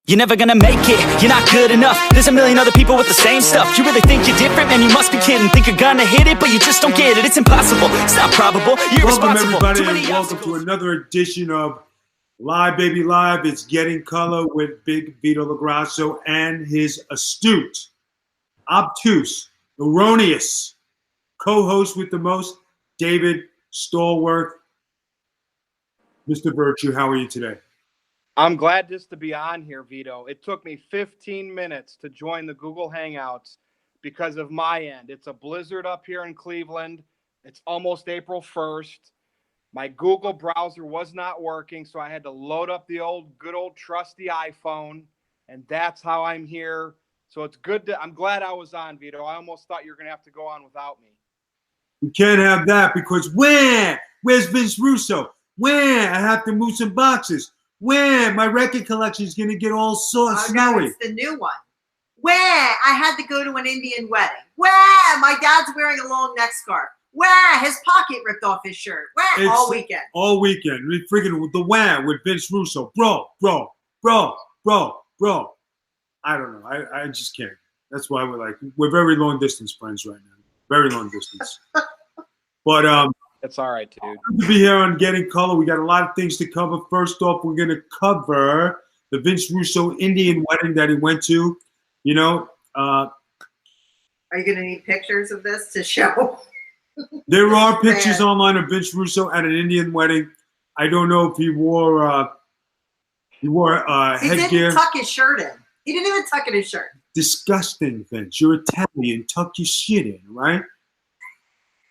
You're never gonna make it, you're not good enough. There's a million other people with the same stuff. You really think you're different? Man, you must be kidding. Think you're gonna hit it, but you just don't get it. It's impossible, it's not probable, you're irresponsible. Welcome everybody and welcome to another edition of Live Baby Live. It's Getting Color with Big Vito LaGrasso and his astute, obtuse, erroneous co-host with the most, David Stallworth. Mr. Virtue, how are you today? I'm glad just to be on here, Vito. It took me 15 minutes to join the Google Hangouts because of my end. It's a blizzard up here in Cleveland. It's almost April 1st. My Google browser was not working, so I had to load up the good old trusty iPhone, and that's how I'm here. So it's good I'm glad I was on, Vito. I almost thought you were going to have to go on without me. We can't have that because where's Vince Russo? I have to move some boxes. My record collection is going to get all snowy. No, it's the new one. I had to go to an Indian wedding. My dad's wearing a long neck scarf. His pocket ripped off his shirt. All weekend. All weekend. We freaking the with Vince Russo. Bro. I don't know. I just can't. That's why we're very long distance friends right now. Very long distance. But it's all right, dude. Good to be here on Getting Color. We got a lot of things to cover. First off, we're going to cover the Vince Russo Indian wedding that he went to. You know, are you going to need pictures of this to show? There are pictures online of Vince Russo at an Indian wedding. I don't know if he wore headgear. He didn't tuck his shirt in. He didn't even tuck in his shirt. Disgusting, Vince. You're Italian. Tuck your shit in, right?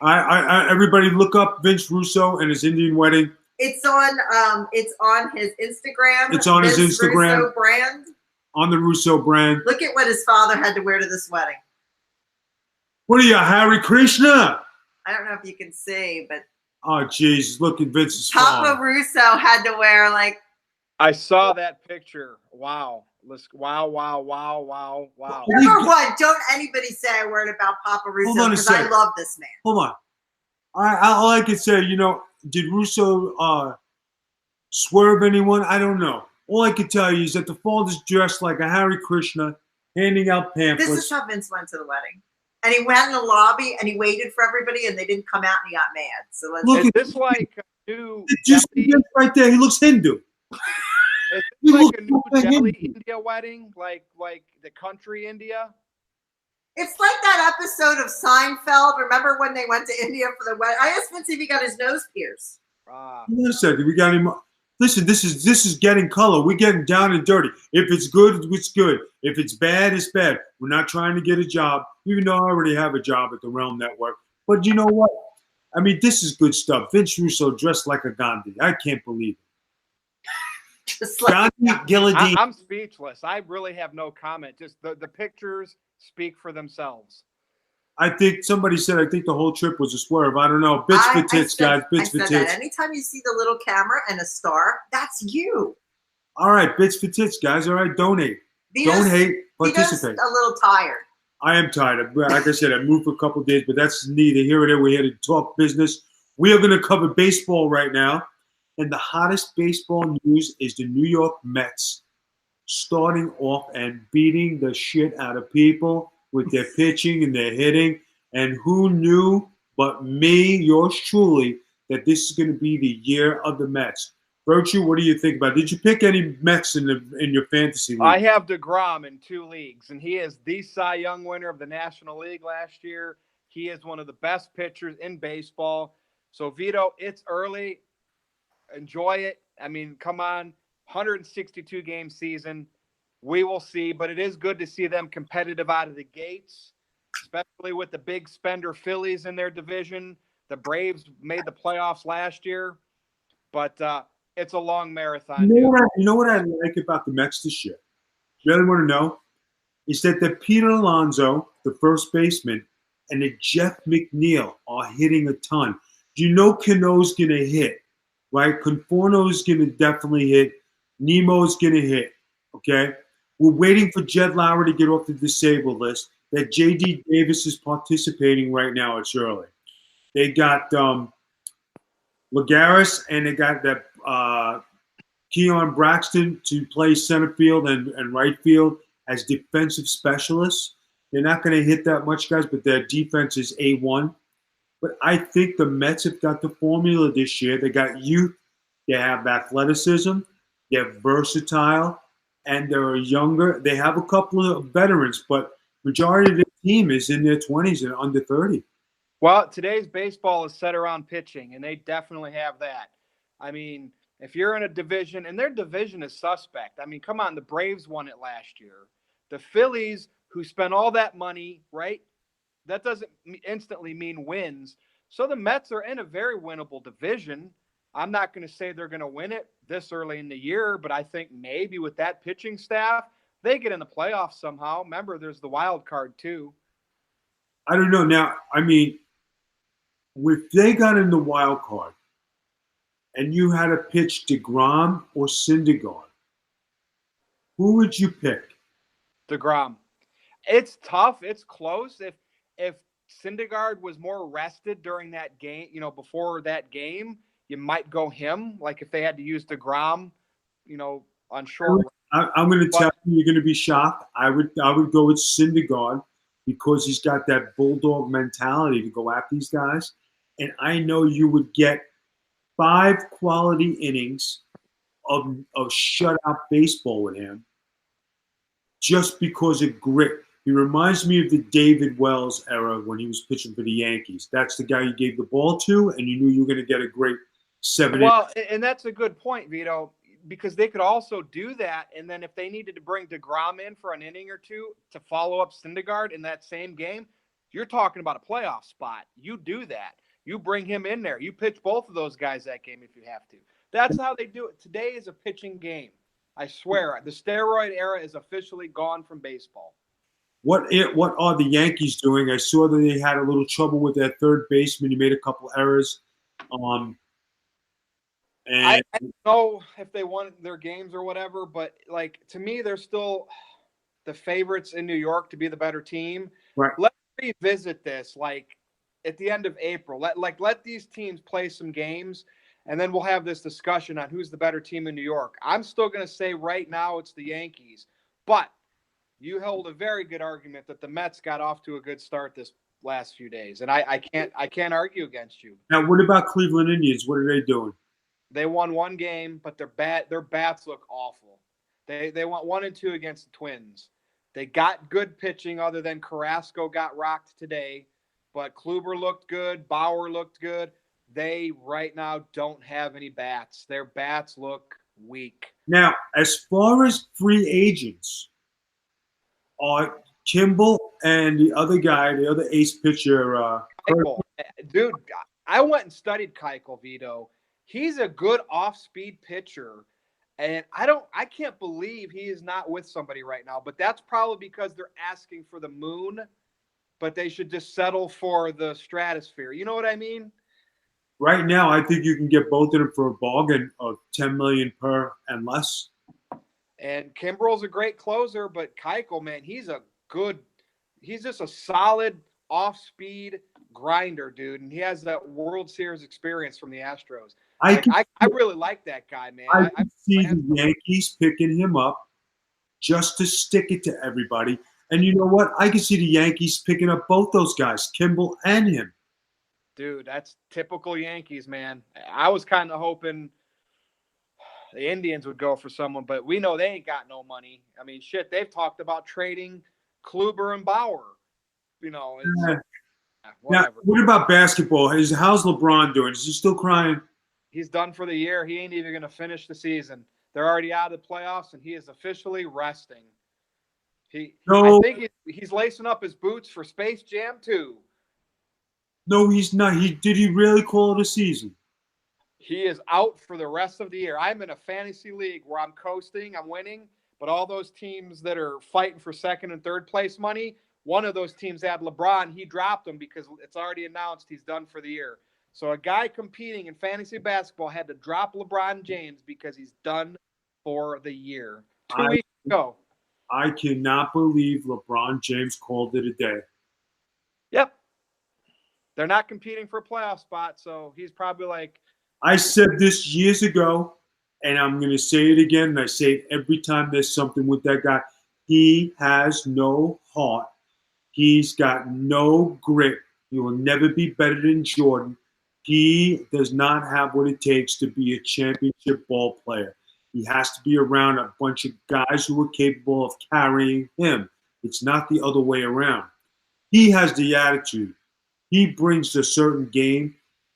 Everybody look up Vince Russo and his Indian wedding. It's on his Instagram. It's on his Instagram. Russo brand. On the Russo brand. Look at what his father had to wear to this wedding. What are you, Hare Krishna? I don't know if you can see, but oh jeez, look at Vince's Papa father. Russo had to wear I saw that picture. Wow. Wow. Number one, don't anybody say a word about Papa Russo because I love this man. Hold on. All I can say, did Russo swerve anyone? I don't know. All I can tell you is that the father's dressed like a Hare Krishna, handing out pamphlets. This is how Vince went to the wedding. And he went in the lobby and he waited for everybody and they didn't come out and he got mad. So is this like a new just right there? He looks Hindu. Is this like a new Delhi India wedding? Like the country India? It's like that episode of Seinfeld. Remember when they went to India for the wedding? I asked Vince if he got his nose pierced. Wait a second. We got him. Listen, this is Getting Color. We're getting down and dirty. If it's good, it's good. If it's bad, it's bad. We're not trying to get a job, even though I already have a job at the Realm Network. But you know what? I mean, this is good stuff. Vince Russo dressed like a Gandhi. I can't believe it. Just like Gandhi. I'm speechless. I really have no comment. Just the pictures speak for themselves. I think somebody said the whole trip was a swerve. I don't know. Bits for tits, guys. Bits for tits. Anytime you see the little camera and a star, that's you. All right, bits for tits, guys. All right, donate. Don't hate. Participate. A little tired. I am tired. Like I said, I moved for a couple of days, but that's neither here or there. We're here to talk business. We are going to cover baseball right now. And the hottest baseball news is the New York Mets starting off and beating the shit out of people with their pitching and their hitting. And who knew but me, yours truly, that this is going to be the year of the Mets. Virtue, what do you think about it? Did you pick any Mets in your fantasy league? I have DeGrom in 2 leagues, and he is the Cy Young winner of the National League last year. He is one of the best pitchers in baseball. So, Vito, it's early. Enjoy it. I mean, come on. 162-game season. We will see, but it is good to see them competitive out of the gates, especially with the big spender Phillies in their division. The Braves made the playoffs last year, but it's a long marathon. You know what I like about the Mets this year? You really want to know? Is that the Peter Alonso, the first baseman, and the Jeff McNeil are hitting a ton. Do you know Cano's going to hit? Right? Conforno's going to definitely hit. Nemo's going to hit. Okay? We're waiting for Jed Lowry to get off the disabled list. That J.D. Davis is participating right now. It's early. They got Lagares and they got that Keon Braxton to play center field and right field as defensive specialists. They're not going to hit that much, guys, but their defense is A1. But I think the Mets have got the formula this year. They got youth, they have athleticism, they're versatile, and they're younger. They have a couple of veterans, but majority of the team is in their 20s and under 30. Well, today's baseball is set around pitching, and they definitely have that. I mean, if you're in a division, and their division is suspect. I mean, come on, the Braves won it last year. The Phillies, who spent all that money, right? That doesn't instantly mean wins. So the Mets are in a very winnable division. I'm not going to say they're going to win it this early in the year, but I think maybe with that pitching staff, they get in the playoffs somehow. Remember, there's the wild card too. I don't know. Now, I mean, if they got in the wild card and you had to pitch DeGrom or Syndergaard, who would you pick? DeGrom. It's tough. It's close. If Syndergaard was more rested during that game, before that game, you might go him. Like if they had to use DeGrom, on short. I'm going to tell you, you're going to be shocked. I would go with Syndergaard because he's got that bulldog mentality to go after these guys. And I know you would get 5 quality innings of shutout baseball with him just because of grit. He reminds me of the David Wells era when he was pitching for the Yankees. That's the guy you gave the ball to, and you knew you were going to get a great 7. Well, and that's a good point, Vito, because they could also do that. And then if they needed to bring DeGrom in for an inning or two to follow up Syndergaard in that same game, you're talking about a playoff spot. You do that. You bring him in there. You pitch both of those guys that game if you have to. That's how they do it. Today is a pitching game. I swear. The steroid era is officially gone from baseball. What are the Yankees doing? I saw that they had a little trouble with their third baseman. He made a couple errors. And I don't know if they won their games or whatever, but to me, they're still the favorites in New York to be the better team. Right. Let's revisit this at the end of April. Let these teams play some games, and then we'll have this discussion on who's the better team in New York. I'm still going to say right now it's the Yankees, but you held a very good argument that the Mets got off to a good start this last few days, and I can't argue against you. Now, what about Cleveland Indians? What are they doing? They won one game, but their bats look awful. They went 1-2 against the Twins. They got good pitching other than Carrasco got rocked today, but Kluber looked good. Bauer looked good. They right now don't have any bats. Their bats look weak. Now, as far as free agents, Kimball and the other guy, the other ace pitcher. Keuchel. Dude, I went and studied Keuchel, Vito. He's a good off-speed pitcher, and I can't believe he is not with somebody right now. But that's probably because they're asking for the moon, but they should just settle for the stratosphere. You know what I mean? Right now, I think you can get both of them for a bargain of $10 million per and less. And Kimbrel's a great closer, but Keuchel, man, he's just a solid off-speed grinder, dude. And he has that World Series experience from the Astros. I really like that guy, man. I can see the Yankees picking him up just to stick it to everybody. And you know what? I can see the Yankees picking up both those guys, Kimball and him. Dude, that's typical Yankees, man. I was kind of hoping the Indians would go for someone, but we know they ain't got no money. I mean, shit, they've talked about trading Kluber and Bauer. Now, what about basketball? How's LeBron doing? Is he still crying? He's done for the year. He ain't even going to finish the season. They're already out of the playoffs, and he is officially resting. I think he's lacing up his boots for Space Jam 2. No, he's not. Did he really call it a season? He is out for the rest of the year. I'm in a fantasy league where I'm coasting, I'm winning, but all those teams that are fighting for second and third place money, one of those teams had LeBron. He dropped him because it's already announced he's done for the year. So a guy competing in fantasy basketball had to drop LeBron James because he's done for the year. 2 weeks ago. I cannot believe LeBron James called it a day. Yep. They're not competing for a playoff spot, so he's probably like. I said this years ago, and I'm going to say it again, and I say it every time there's something with that guy. He has no heart. He's got no grit. He will never be better than Jordan. He does not have what it takes to be a championship ball player. He has to be around a bunch of guys who are capable of carrying him. It's not the other way around. He has the attitude. He brings a certain game,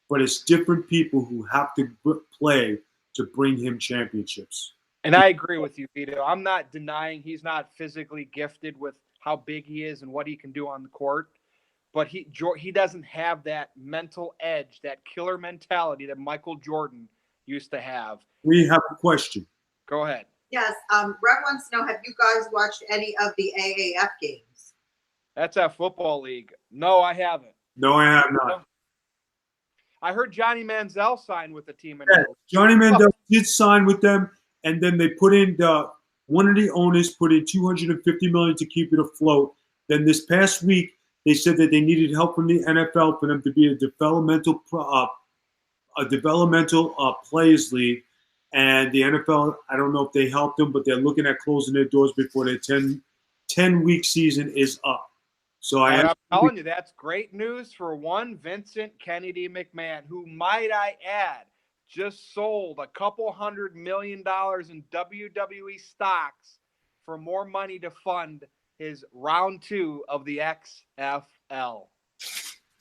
but it's different people who have to play to bring him championships. And I agree with you, Vito. I'm not denying he's not physically gifted with how big he is and what he can do on the court, but he doesn't have that mental edge, that killer mentality that Michael Jordan used to have. We have a question. Go ahead. Yes. Rev wants to know, have you guys watched any of the AAF games? That's a football league. No, I haven't. No, I have not. I heard Johnny Manziel signed with the team. Yeah, Johnny Manziel did sign with them, and then they put in one of the owners put in $250 million to keep it afloat. Then this past week, they said that they needed help from the NFL for them to be a developmental players league. And the NFL, I don't know if they helped them, but they're looking at closing their doors before their 10-week season is up. So I'm telling you, that's great news for one Vincent Kennedy McMahon, who, might I add, just sold a couple $100 million in WWE stocks for more money to fund his round 2 of the XFL.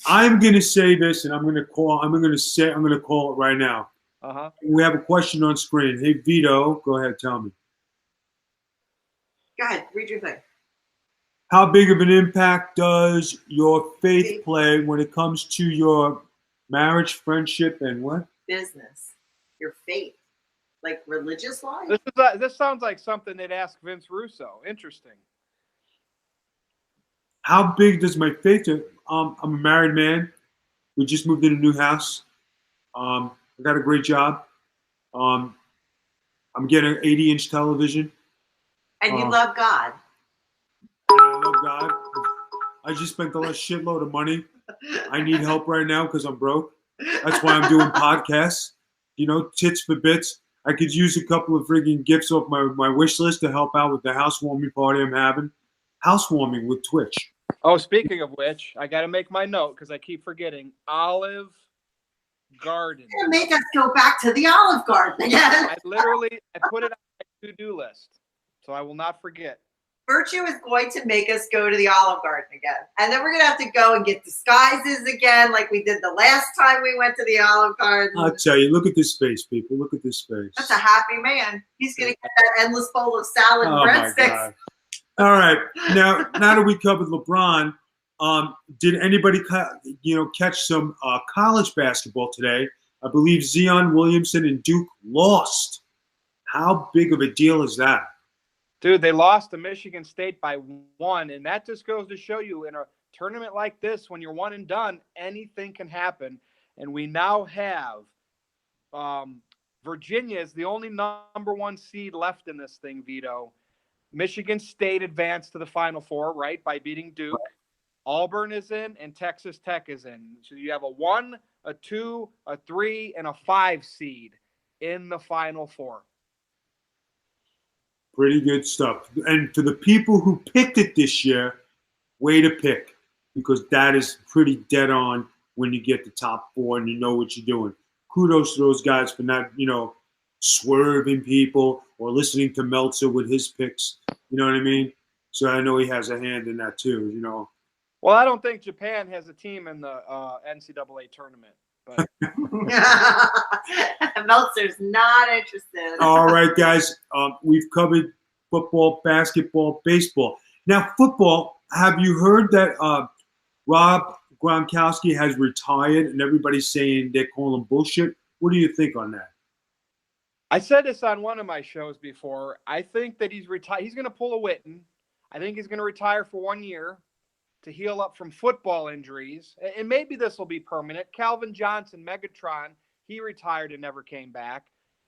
I'm going to say this, and I'm going to call it right now. Uh-huh. We have a question on screen. Hey, Vito, go ahead, tell me. Go ahead, read your thing. How big of an impact does your faith play when it comes to your marriage, friendship, and what? Business. Your faith. Like religious life? This sounds like something they'd ask Vince Russo. Interesting. How big does my faith do? I'm a married man. We just moved in a new house. I got a great job. I'm getting an 80-inch television. And you love God. I love God. I just spent a shitload of money. I need help right now because I'm broke. That's why I'm doing podcasts. Tits for bits. I could use a couple of frigging gifts off my wish list to help out with the housewarming party I'm having. Housewarming with Twitch. Oh, speaking of which, I got to make my note because I keep forgetting. Olive Garden. You're gonna make us go back to the Olive Garden again. I put it on my to-do list, so I will not forget. Virtue is going to make us go to the Olive Garden again. And then we're going to have to go and get disguises again like we did the last time we went to the Olive Garden. I'll tell you, look at this face, people. Look at this face. That's a happy man. He's going to get that endless bowl of salad and breadsticks. All right. Now that we covered LeBron, did anybody catch some college basketball today? I believe Zion Williamson and Duke lost. How big of a deal is that? Dude, they lost to Michigan State by 1, and that just goes to show you in a tournament like this, when you're one and done, anything can happen. And we now have Virginia is the only number 1 seed left in this thing, Vito. Michigan State advanced to the Final Four, right, by beating Duke. Auburn is in, and Texas Tech is in. So you have a 1, a 2, a 3, and a 5 seed in the Final Four. Pretty good stuff. And for the people who picked it this year, way to pick, because that is pretty dead on when you get the top 4 and you know what you're doing. Kudos to those guys for not, swerving people or listening to Meltzer with his picks. You know what I mean? So I know he has a hand in that too, Well, I don't think Japan has a team in the NCAA tournament. But Meltzer's not interested. All right, guys. We've covered football, basketball, baseball. Now, football, have you heard that Rob Gronkowski has retired and everybody's saying they're calling bullshit? What do you think on that? I said this on one of my shows before. I think that he's retired. He's going to pull a Witten. I think he's going to retire for 1 year to heal up from football injuries. And maybe this will be permanent. Calvin Johnson, Megatron, he retired and never came back.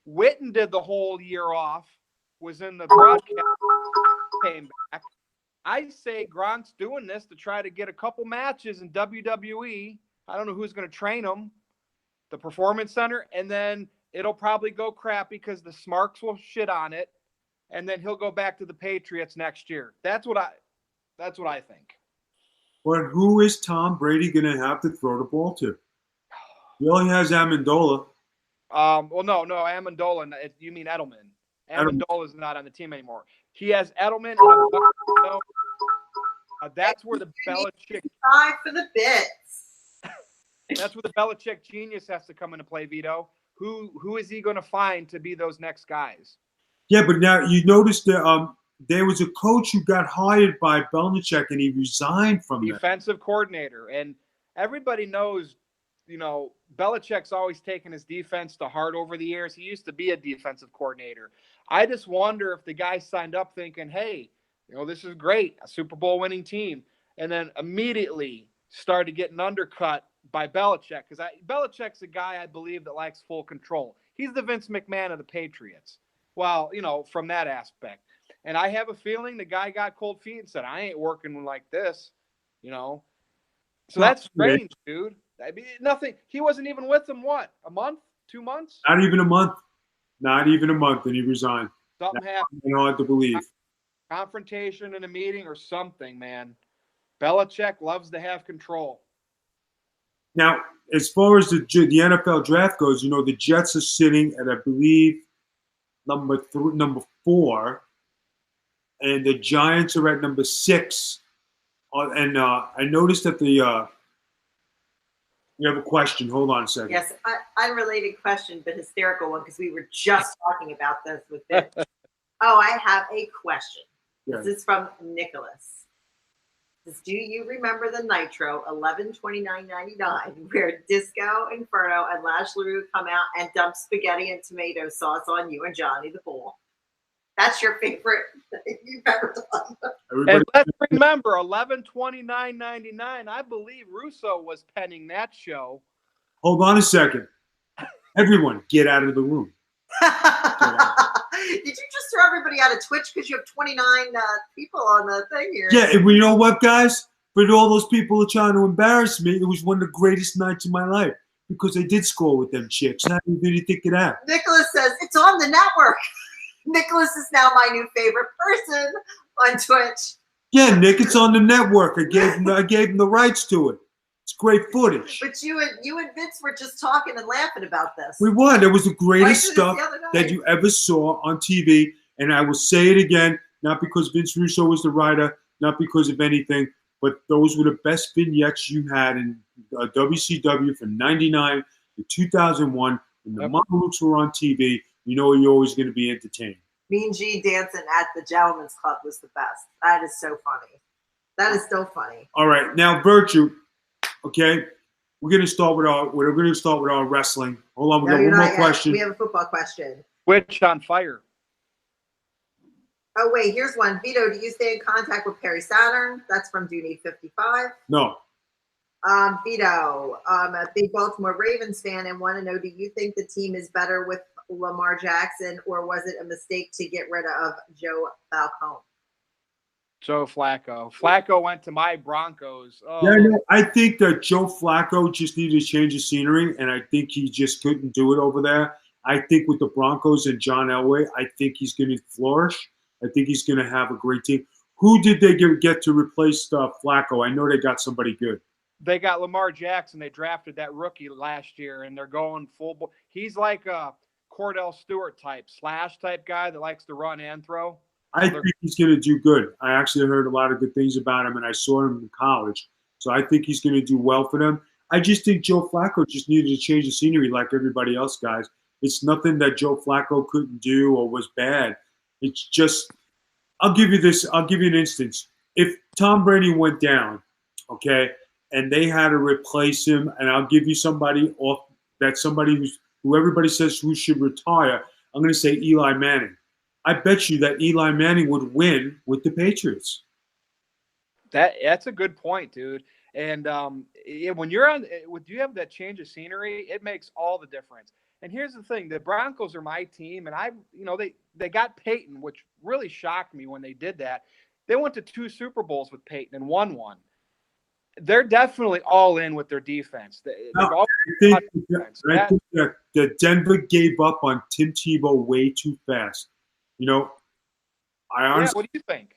Witten did the whole year off, was in the broadcast, came back. I say Gronk's doing this to try to get a couple matches in WWE. I don't know who's going to train him, the Performance Center, and then it'll probably go crappy because the Smarks will shit on it, and then he'll go back to the Patriots next year. That's what I think. But who is Tom Brady going to have to throw the ball to? He only has Amendola. Well, no, Amendola. You mean Edelman? Amendola is not on the team anymore. He has Edelman. That's where the Belichick. Time for the bits. That's where the Belichick genius has to come into play, Vito. Who is he going to find to be those next guys? Yeah, but now you notice that there was a coach who got hired by Belichick and he resigned from defensive coordinator. And everybody knows, Belichick's always taken his defense to heart over the years. He used to be a defensive coordinator. I just wonder if the guy signed up thinking, hey, this is great, a Super Bowl winning team, and then immediately started getting undercut by Belichick, because Belichick's a guy I believe that likes full control. He's the Vince McMahon of the Patriots. Well, from that aspect. And I have a feeling the guy got cold feet and said, I ain't working like this, So that's strange, dude. I mean, nothing. He wasn't even with them, what, a month, 2 months? Not even a month. Not even a month, and he resigned. Something happened. Hard to believe. Confrontation in a meeting or something, man. Belichick loves to have control. Now, as far as the NFL draft goes, the Jets are sitting at, I believe, number 4, and the Giants are at number 6. And I noticed that you have a question. Hold on a second. Yes, unrelated question, but hysterical one, because we were just talking about this with it. I have a question. Yeah. This is from Nicholas. Do you remember the Nitro 11/29/99 where Disco Inferno and Lash LaRue come out and dump spaghetti and tomato sauce on you and Johnny the Bull? That's your favorite thing you've ever done. And let's remember 11/29/99. I believe Russo was penning that show. Hold on a second. Everyone, get out of the room. Did you just throw everybody out of Twitch because you have 29 people on the thing here? Yeah, and you know what, guys? For all those people who are trying to embarrass me, it was one of the greatest nights of my life because I did score with them chicks. How did you think of that? Nicholas says, it's on the network. Nicholas is now my new favorite person on Twitch. Yeah, Nick, it's on the network. I gave him the rights to it. It's great footage. But you and Vince were just talking and laughing about this. We won. It was the greatest stuff that you ever saw on TV. And I will say it again, not because Vince Russo was the writer, not because of anything, but those were the best vignettes you had in WCW from 99 to 2001. When the Mamalukes were on TV, you're always going to be entertained. Mean G dancing at the Gentleman's Club was the best. That is so funny. That is so funny. All right. Now, Virtue. Okay, we're gonna start with our wrestling. Hold on, we got one more question. We have a football question. Twitch on fire. Oh wait, here's one. Vito, do you stay in contact with Perry Saturn? That's from Dooney55. No. Vito, a big Baltimore Ravens fan, and want to know: do you think the team is better with Lamar Jackson, or was it a mistake to get rid of Joe Falcone? Joe Flacco. Flacco went to my Broncos. Oh. Yeah, no, I think that Joe Flacco just needed to change the scenery, and I think he just couldn't do it over there. I think with the Broncos and John Elway, I think he's going to flourish. I think he's going to have a great team. Who did they get to replace Flacco? I know they got somebody good. They got Lamar Jackson. They drafted that rookie last year, and they're going full. He's like a Cordell Stewart type, slash type guy that likes to run and throw. I think he's going to do good. I actually heard a lot of good things about him, and I saw him in college. So I think he's going to do well for them. I just think Joe Flacco just needed to change the scenery like everybody else, guys. It's nothing that Joe Flacco couldn't do or was bad. It's just – I'll give you an instance. If Tom Brady went down, okay, and they had to replace him, and I'll give you somebody who everybody says who should retire, I'm going to say Eli Manning. I bet you that Eli Manning would win with the Patriots. That's a good point, dude. And when you have that change of scenery, it makes all the difference. And here's the thing: the Broncos are my team, and they got Peyton, which really shocked me when they did that. They went to 2 Super Bowls with Peyton and won one. they're definitely all in with their defense. No, They've all I think that Denver gave up on Tim Tebow way too fast. You know, I honestly. What do you think?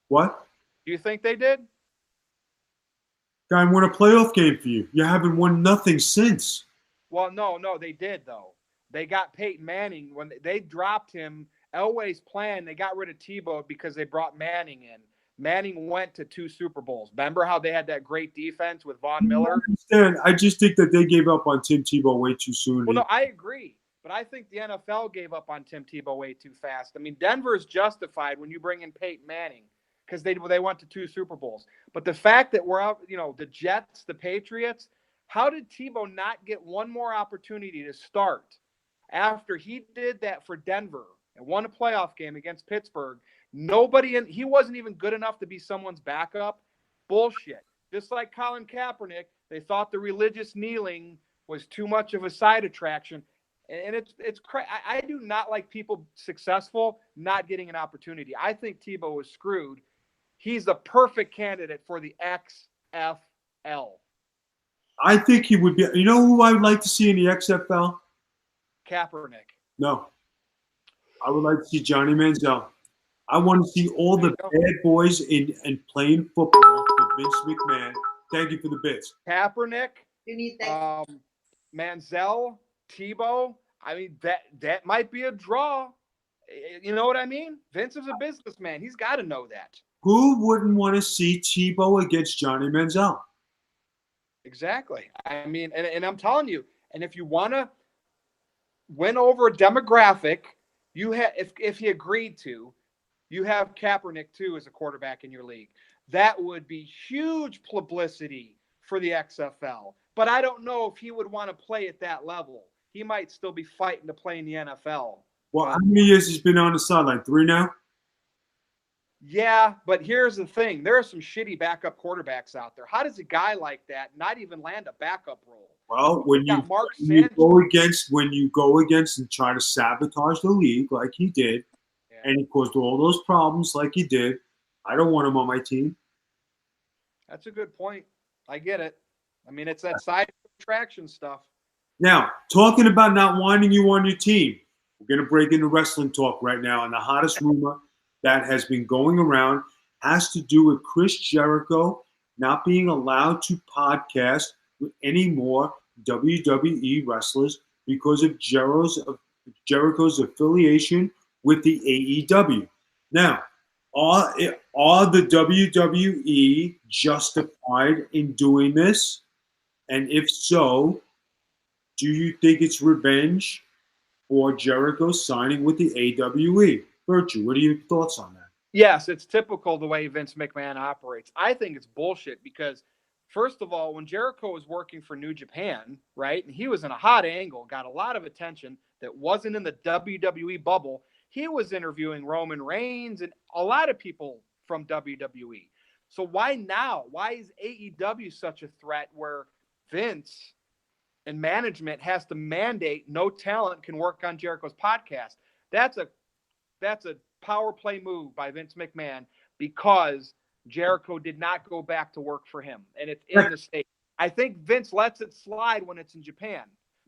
What? Do you think they did? Guy won a playoff game for you. You haven't won nothing since. Well, no, they did though. They got Peyton Manning when they dropped him. Elway's plan, they got rid of Tebow because they brought Manning in. Manning went to 2 Super Bowls. Remember how they had that great defense with Von Miller? I just think that they gave up on Tim Tebow way too soon. Well, no, I agree. But I think the NFL gave up on Tim Tebow way too fast. I mean, Denver is justified when you bring in Peyton Manning because they went to 2 Super Bowls. But the fact that we're out, the Jets, the Patriots, how did Tebow not get one more opportunity to start after he did that for Denver and won a playoff game against Pittsburgh? He wasn't even good enough to be someone's backup. Bullshit. Just like Colin Kaepernick, they thought the religious kneeling was too much of a side attraction. And it's crazy. I do not like people successful not getting an opportunity. I think Tebow was screwed. He's the perfect candidate for the XFL. I think he would be. You know who I would like to see in the XFL? Kaepernick. No. I would like to see Johnny Manziel. I want to see all the bad boys in playing football for Vince McMahon. Thank you for the bits. Kaepernick, Manziel, Tebow. I mean, that might be a draw. You know what I mean? Vince is a businessman. He's got to know that. Who wouldn't want to see Tebow against Johnny Manziel? Exactly. I mean, and I'm telling you, and if you want to win over a demographic, you have if he agreed to, you have Kaepernick too as a quarterback in your league. That would be huge publicity for the XFL. But I don't know if he would want to play at that level. He might still be fighting to play in the NFL. Well, how many years he's been on the sideline? 3 now? Yeah, but here's the thing. There are some shitty backup quarterbacks out there. How does a guy like that not even land a backup role? Well, when you go against and try to sabotage the league like he did, and he caused all those problems like he did, I don't want him on my team. That's a good point. I get it. I mean, it's that side attraction stuff. Now, talking about not wanting you on your team, we're going to break into wrestling talk right now, and the hottest rumor that has been going around has to do with Chris Jericho not being allowed to podcast with any more WWE wrestlers because of Jericho's affiliation with the AEW. Now, are the WWE justified in doing this? And if so, do you think it's revenge for Jericho signing with the AWE? Virtue, what are your thoughts on that? Yes, it's typical the way Vince McMahon operates. I think it's bullshit because, first of all, when Jericho was working for New Japan, right, and he was in a hot angle, got a lot of attention that wasn't in the WWE bubble, he was interviewing Roman Reigns and a lot of people from WWE. So why now? Why is AEW such a threat where Vince and management has to mandate no talent can work on Jericho's podcast? That's a power play move by Vince McMahon because Jericho did not go back to work for him, and it's in the States. I think Vince lets it slide when it's in Japan,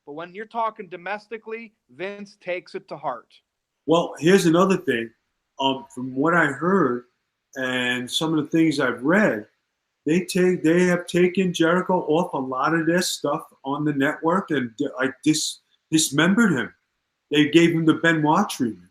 but when you're talking domestically, Vince takes it to heart. Well, here's another thing. From what I heard and some of the things I've read, they have taken Jericho off a lot of their stuff on the network and dismembered him. They gave him the Benoit treatment.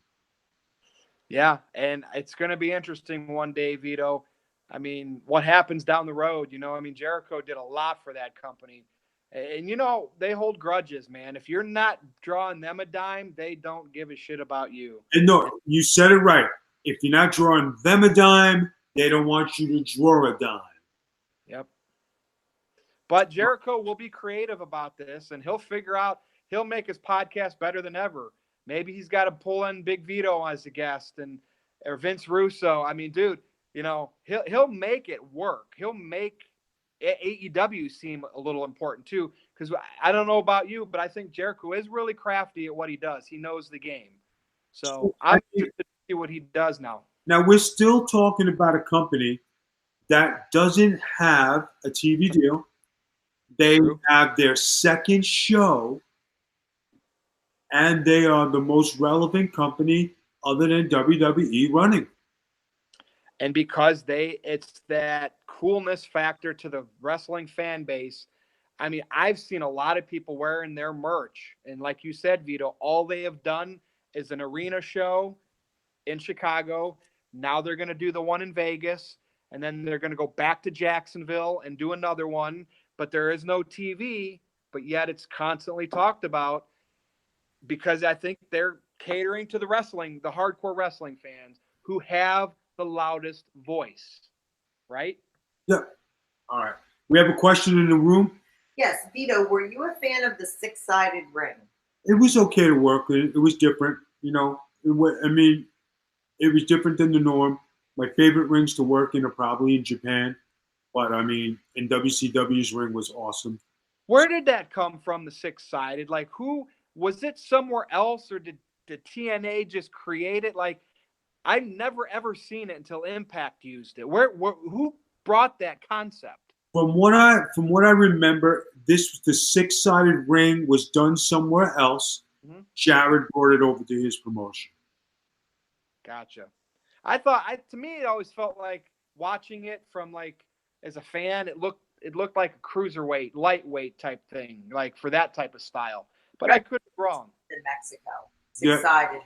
Yeah, and it's going to be interesting one day, Vito. I mean, what happens down the road? Jericho did a lot for that company. And, they hold grudges, man. If you're not drawing them a dime, they don't give a shit about you. And no, you said it right. If you're not drawing them a dime, they don't want you to draw a dime. Yep. But Jericho will be creative about this, and he'll make his podcast better than ever. Maybe he's got to pull in Big Vito as a guest or Vince Russo. I mean, dude, he'll make it work. He'll make AEW seem a little important too, because I don't know about you, but I think Jericho is really crafty at what he does. He knows the game. So I'm interested to see what he does now. Now, we're still talking about a company that doesn't have a TV deal. They have their second show, and they are the most relevant company other than WWE running. And because it's that coolness factor to the wrestling fan base. I mean, I've seen a lot of people wearing their merch. And like you said, Vito, all they have done is an arena show in Chicago. Now they're going to do the one in Vegas. And then they're going to go back to Jacksonville and do another one. But there is no TV, but yet it's constantly talked about because I think they're catering to the hardcore wrestling fans who have the loudest voice, right? Yeah. All right. We have a question in the room. Yes, Vito, were you a fan of the six-sided ring? It was okay to work. It was different, you know. It was different than the norm. My favorite rings to work in are probably in Japan, but I mean, in WCW's ring was awesome. Where did that come from? The six-sided, like, who was it? Somewhere else, or did TNA just create it? Like, I've never ever seen it until Impact used it. Who brought that concept? From what I remember, the six-sided ring was done somewhere else. Mm-hmm. Jared brought it over to his promotion. Gotcha. To me, it always felt like watching it from like as a fan, it looked like a cruiserweight, lightweight type thing, like for that type of style. But I could be wrong. In Mexico, six-sided.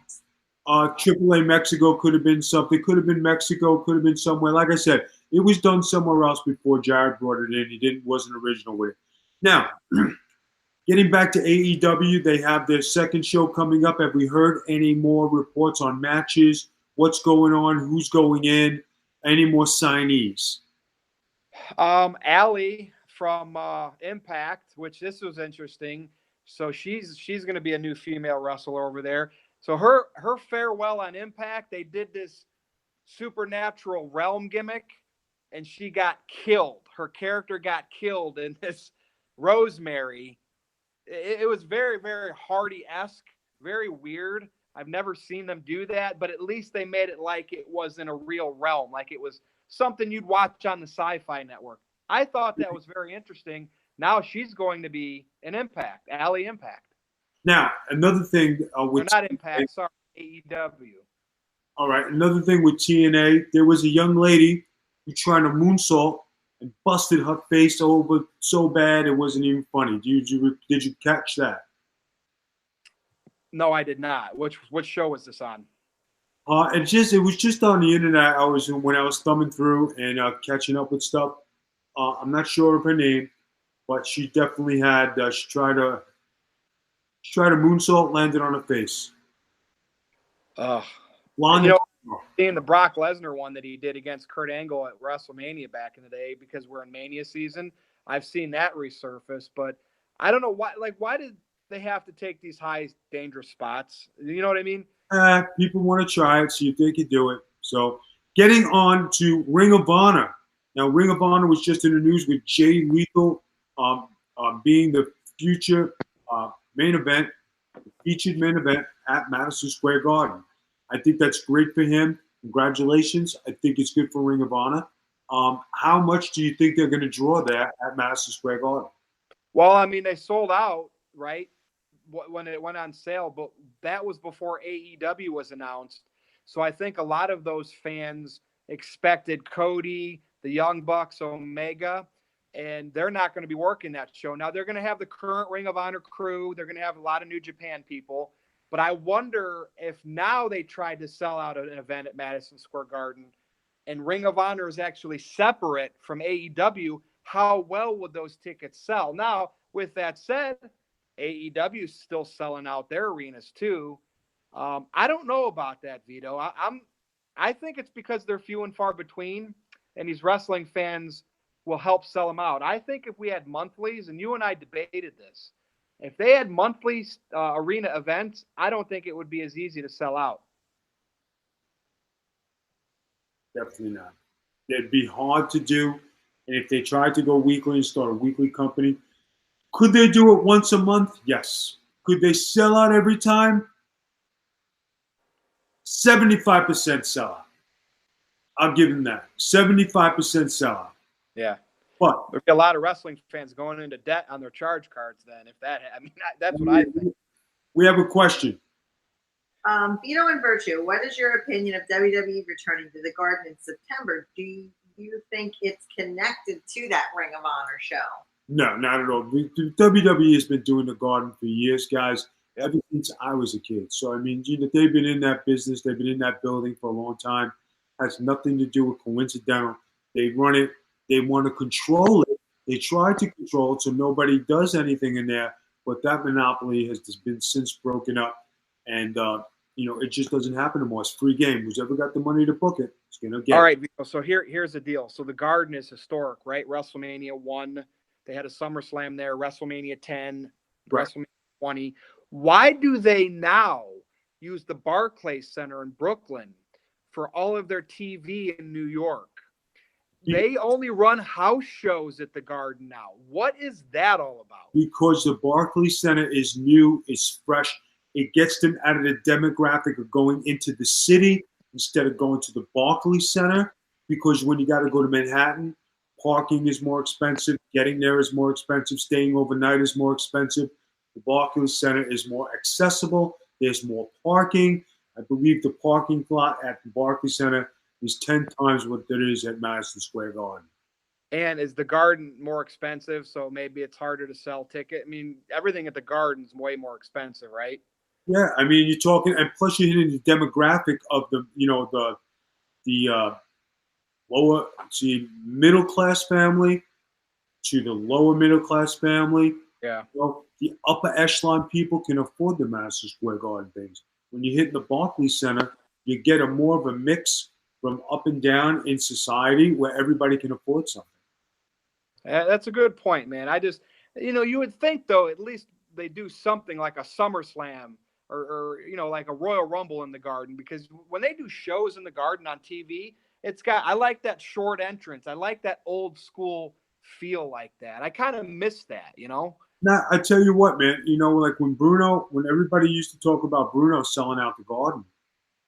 AAA Mexico could have been something. Could have been Mexico. Could have been somewhere. Like I said, it was done somewhere else before Jared brought it in. He wasn't original with it. Now, getting back to AEW, they have their second show coming up. Have we heard any more reports on matches? What's going on? Who's going in? Any more signees? Allie from Impact, which this was interesting. So she's going to be a new female wrestler over there. So her farewell on Impact, they did this supernatural realm gimmick, and she got killed. Her character got killed in this Rosemary. It was very, very Hardy-esque, very weird. I've never seen them do that, but at least they made it like it was in a real realm, like it was something you'd watch on the Sci-Fi Network. I thought that was very interesting. Now she's going to be an Impact, Allie Impact. Now, another thing with not Impact, sorry, AEW. All right, another thing with TNA, there was a young lady who tried to moonsault and busted her face over so bad it wasn't even funny. Did you catch that? No, I did not. Which show was this on? It was just on the internet. When I was thumbing through and catching up with stuff. I'm not sure of her name, but she definitely had. She tried to moonsault, landed on her face. Seeing the Brock Lesnar one that he did against Kurt Angle at WrestleMania back in the day, because we're in Mania season, I've seen that resurface. But I don't know why. Like, why did they have to take these high dangerous spots? You know what I mean? People want to try it, see if they can do it. So, getting on to Ring of Honor. Now, Ring of Honor was just in the news with Jay Lethal being the future main event, featured main event at Madison Square Garden. I think that's great for him. Congratulations. I think it's good for Ring of Honor. How much do you think they're going to draw there at Madison Square Garden? Well, I mean, they sold out, right, when it went on sale, but that was before AEW was announced. So I think a lot of those fans expected Cody, the Young Bucks, Omega, and they're not going to be working that show. Now, they're going to have the current Ring of Honor crew. They're going to have a lot of New Japan people. But I wonder if now they tried to sell out an event at Madison Square Garden and Ring of Honor is actually separate from AEW, how well would those tickets sell? Now, with that said, AEW is still selling out their arenas too. I don't know about that, Vito. I think it's because they're few and far between, and these wrestling fans will help sell them out. I think if we had monthlies, and you and I debated this, if they had monthly arena events, I don't think it would be as easy to sell out. Definitely not. It'd be hard to do. And if they tried to go weekly and start a weekly company, could they do it once a month? Yes. Could they sell out every time? 75% sellout. I'll give him that. 75% sellout. Yeah. But there'd be a lot of wrestling fans going into debt on their charge cards then. If that, that's what I think. We have a question. Vito and Virtue, what is your opinion of WWE returning to the Garden in September? Do you think it's connected to that Ring of Honor show? No, not at all. WWE has been doing the Garden for years, guys, ever since I was a kid. So, I mean, they've been in that business. They've been in that building for a long time. Has nothing to do with coincidental. They run it. They want to control it. They try to control it so nobody does anything in there. But that monopoly has been since broken up. And, it just doesn't happen anymore. It's free game. Who's ever got the money to book it, it's going to get it. All right, so here's the deal. So the Garden is historic, right? WrestleMania 1, they had a SummerSlam there. WrestleMania 10, Right. WrestleMania 20. Why do they now use the Barclays Center in Brooklyn for all of their TV in New York? They only run house shows at the Garden now. What is that all about? Because the Barclays Center is new, it's fresh. It gets them out of the demographic of going into the city instead of going to the Barclays Center. Because when you got to go to Manhattan, parking is more expensive. Getting there is more expensive. Staying overnight is more expensive. The Barclays Center is more accessible. There's more parking. I believe the parking lot at the Barclays Center is 10 times what it is at Madison Square Garden. And is the Garden more expensive? So maybe it's harder to sell ticket. I mean, everything at the Garden is way more expensive, right? Yeah, I mean, you're talking, and plus you're hitting the demographic of the lower, middle class family to the lower middle class family. Yeah. The upper echelon people can afford the Madison Square Garden things. When you hit the Barclays Center, you get more of a mix from up and down in society where everybody can afford something. That's a good point, man. I just, you would think though, at least they do something like a SummerSlam or like a Royal Rumble in the Garden, because when they do shows in the Garden on TV, I like that short entrance. I like that old school feel like that. I kind of miss that, Now, I tell you what, man, like when everybody used to talk about Bruno selling out the Garden,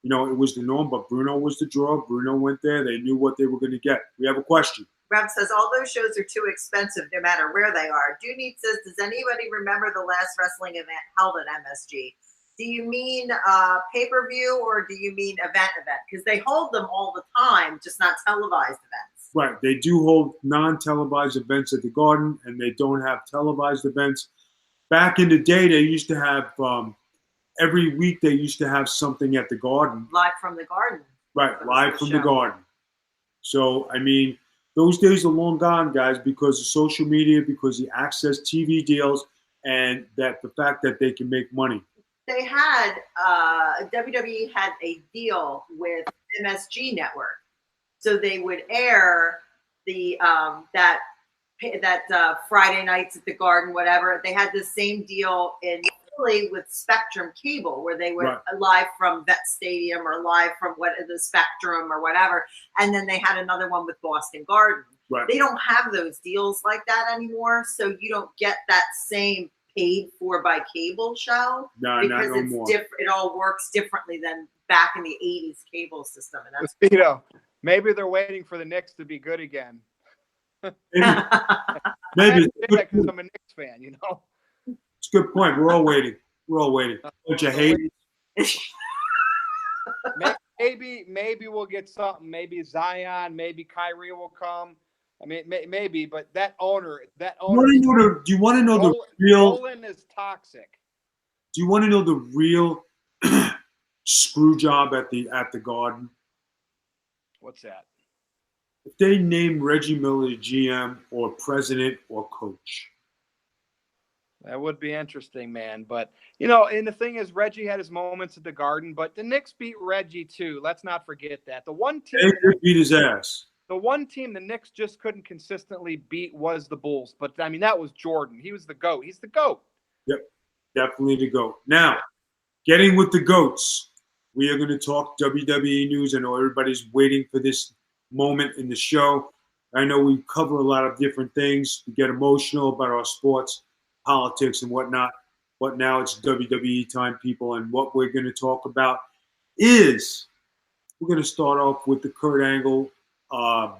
it was the norm, but Bruno was the draw. Bruno went there. They knew what they were going to get. We have a question. Reb says, all those shows are too expensive no matter where they are. Dooney says, does anybody remember the last wrestling event held at MSG? Do you mean pay-per-view or do you mean event? Because they hold them all the time, just not televised events. Right. They do hold non-televised events at the Garden, and they don't have televised events. Back in the day, they used to have every week they used to have something at the Garden. Live from the Garden. Right, live from the Garden. So, I mean, those days are long gone, guys, because of social media, because the access TV deals, and the fact that they can make money. They had WWE had a deal with MSG Network, so they would air the that Friday nights at the Garden, whatever. They had the same deal in Philly with Spectrum Cable, where they were live from Vet Stadium or live from the Spectrum or whatever, and then they had another one with Boston Garden. Right. They don't have those deals like that anymore, so you don't get that same paid for by cable show, because it's different. It all works differently than back in the 80s cable system. And that's maybe they're waiting for the Knicks to be good again. Maybe because I'm a Knicks fan, It's a good point. We're all waiting. Bunch of hate. Maybe we'll get something. Maybe Zion. Maybe Kyrie will come. I mean, maybe, but that owner. Do you want to know the real? Nolan is toxic. Do you want to know the real screw job at the Garden? What's that? If they name Reggie Miller the GM or president or coach. That would be interesting, man. But, and the thing is, Reggie had his moments at the Garden, but the Knicks beat Reggie too. Let's not forget that. The one team they beat his ass. The one team the Knicks just couldn't consistently beat was the Bulls. But, I mean, that was Jordan. He was the GOAT. He's the GOAT. Yep, definitely the GOAT. Now, getting with the GOATs, we are going to talk WWE news. I know everybody's waiting for this moment in the show. I know we cover a lot of different things. We get emotional about our sports, politics, and whatnot. But now it's WWE time, people. And what we're going to talk about is We're going to start off with the Kurt Angle,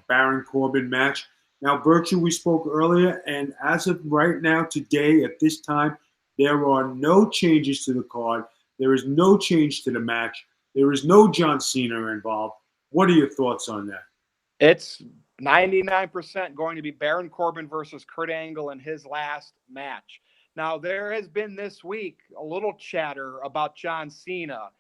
Baron Corbin match. Now, Virtue, we spoke earlier, and as of right now, today, at this time, there are no changes to the card. There is no change to the match. There is no John Cena involved. What are your thoughts on that? It's 99% going to be Baron Corbin versus Kurt Angle in his last match. Now, there has been this week a little chatter about John Cena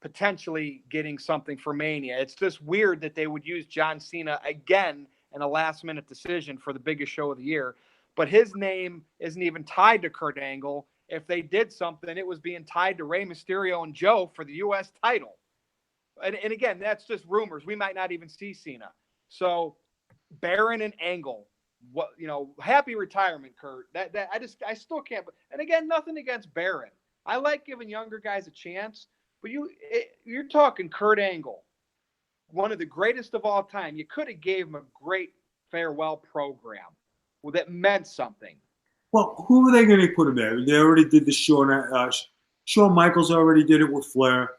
potentially getting something for Mania. It's just weird that they would use John Cena again in a last-minute decision for the biggest show of the year. But his name isn't even tied to Kurt Angle. If they did something, it was being tied to Rey Mysterio and Joe for the U.S. title. And again, that's just rumors. We might not even see Cena. So Baron and Angle, happy retirement, Kurt. I still can't. And again, nothing against Baron. I like giving younger guys a chance, but you're talking Kurt Angle, one of the greatest of all time. You could have gave him a great farewell program that meant something. Well, who are they going to put him there? They already did the Shawn Michaels already did it with Flair.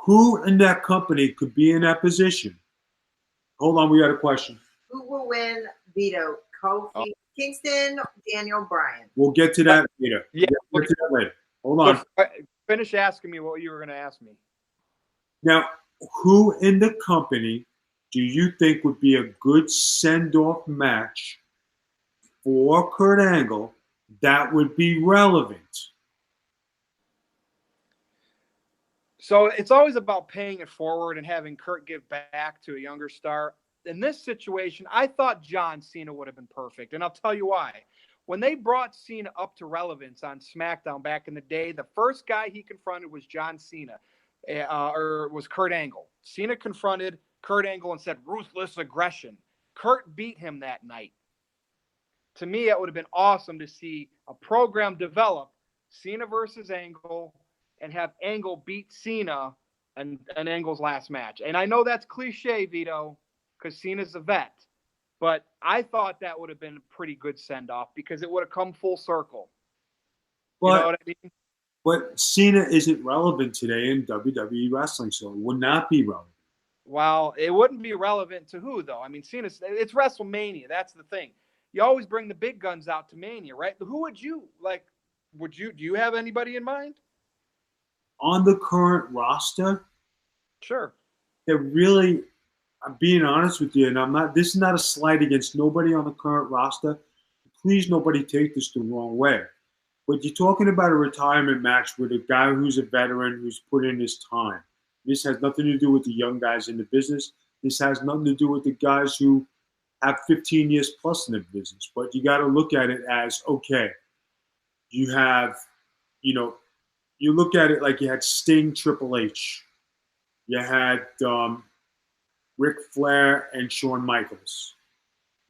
Who in that company could be in that position? Hold on, we got a question. Who will win, Vito? Kofi Kingston, Daniel Bryan? We'll get to that later. Yeah, we'll get to that later. Hold on. Finish asking me what you were going to ask me. Now, who in the company do you think would be a good send-off match for Kurt Angle that would be relevant? So it's always about paying it forward and having Kurt give back to a younger star. In this situation, I thought John Cena would have been perfect, and I'll tell you why. When they brought Cena up to relevance on SmackDown back in the day, the first guy he confronted was John Cena, or was Kurt Angle. Cena confronted Kurt Angle and said, ruthless aggression. Kurt beat him that night. To me, it would have been awesome to see a program develop, Cena versus Angle, and have Angle beat Cena in Angle's last match. And I know that's cliche, Vito, because Cena's a vet. But I thought that would have been a pretty good send-off because it would have come full circle. You know what I mean? But Cena isn't relevant today in WWE wrestling, so it would not be relevant. Well, it wouldn't be relevant to who, though? I mean, it's WrestleMania. That's the thing. You always bring the big guns out to Mania, right? Who would you, do you have anybody in mind? On the current roster? Sure. I'm being honest with you, and this is not a slight against nobody on the current roster. Please, nobody take this the wrong way. But you're talking about a retirement match with a guy who's a veteran who's put in his time. This has nothing to do with the young guys in the business. This has nothing to do with the guys who have 15 years plus in the business. But you got to look at it as, okay, you have, you look at it like you had Sting, Triple H. You had Ric Flair and Shawn Michaels.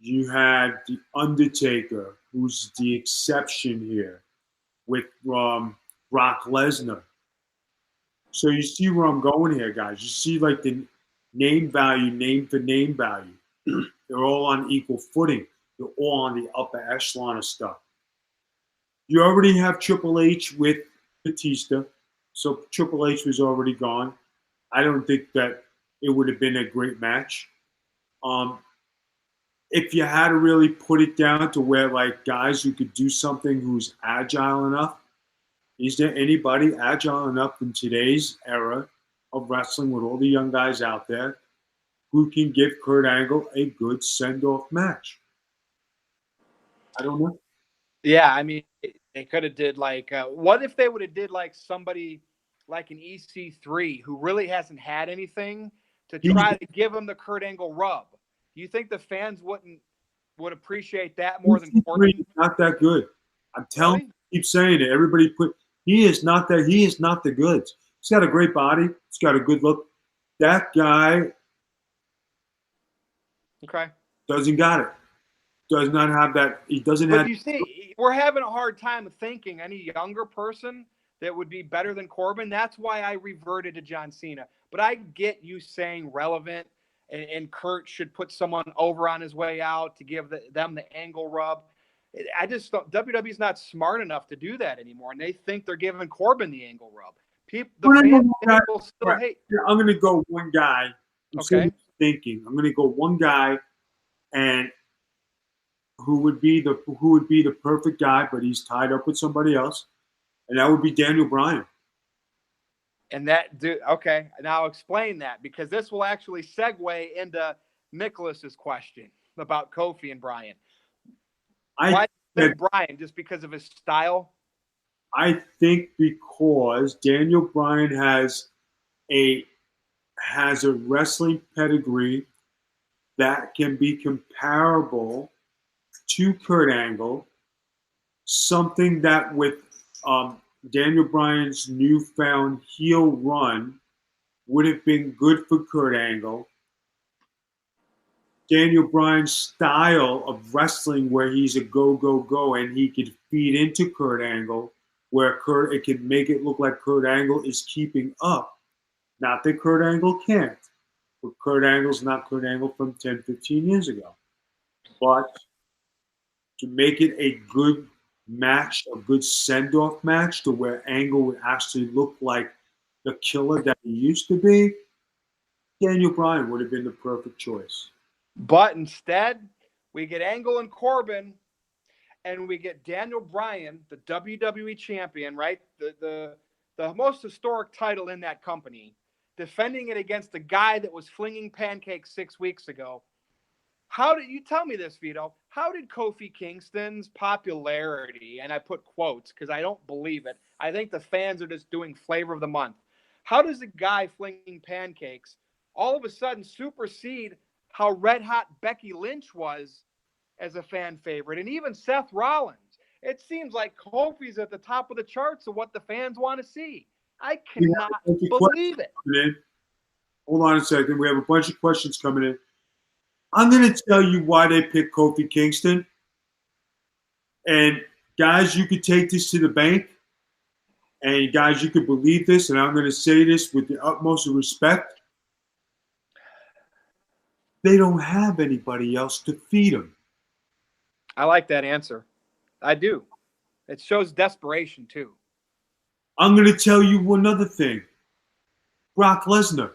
You had The Undertaker, who's the exception here, with Brock Lesnar. So you see where I'm going here, guys. You see like the name for name value. They're all on equal footing. They're all on the upper echelon of stuff. You already have Triple H with Batista. So Triple H was already gone. I don't think that it would have been a great match. If you had to really put it down to where like guys who could do something who's agile enough, is there anybody agile enough in today's era of wrestling with all the young guys out there who can give Kurt Angle a good send-off match? I don't know. Yeah, I mean, they could have did what if they would have did like somebody like an EC3 who really hasn't had anything to try to give him the Kurt Angle rub? Do you think the fans would appreciate that more than Corbin? Not that good. I'm telling you, keep saying it. Everybody he is not the goods. He's got a great body. He's got a good look. That guy doesn't got it. Does not have that. He doesn't have. But you see, we're having a hard time thinking any younger person that would be better than Corbin. That's why I reverted to John Cena. But I get you saying relevant, and Kurt should put someone over on his way out to give them the Angle rub. I just thought WWE's not smart enough to do that anymore, and they think they're giving Corbin the Angle rub. The fans will still hate. I'm going to go one guy I'm Okay. thinking. I'm going to go one guy, and who would be the perfect guy, but he's tied up with somebody else, and that would be Daniel Bryan. And that dude, okay. Now explain that, because this will actually segue into Nicholas's question about Kofi and Bryan. Why Bryan? Just because of his style? I think because Daniel Bryan has a wrestling pedigree that can be comparable to Kurt Angle, something that with Daniel Bryan's newfound heel run would have been good for Kurt Angle. Daniel Bryan's style of wrestling, where he's a go, and he could feed into Kurt Angle, where it can make it look like Kurt Angle is keeping up. Not that Kurt Angle can't, but Kurt Angle's not Kurt Angle from 10, 15 years ago. But to make it a good match, a good send-off match, to where Angle would actually look like the killer that he used to be, Daniel Bryan would have been the perfect choice. But instead, we get Angle and Corbin, and we get Daniel Bryan, the WWE champion, right? The most historic title in that company, defending it against the guy that was flinging pancakes 6 weeks ago. How did you tell me this, Vito? How did Kofi Kingston's popularity, and I put quotes because I don't believe it, I think the fans are just doing flavor of the month. How does a guy flinging pancakes all of a sudden supersede how red hot Becky Lynch was as a fan favorite, and even Seth Rollins? It seems like Kofi's at the top of the charts of what the fans want to see. I cannot believe it. Hold on a second. We have a bunch of questions coming in. I'm going to tell you why they picked Kofi Kingston. And guys, you could take this to the bank. And guys, you could believe this. And I'm going to say this with the utmost of respect. They don't have anybody else to feed them. I like that answer. I do. It shows desperation, too. I'm going to tell you another thing. Brock Lesnar.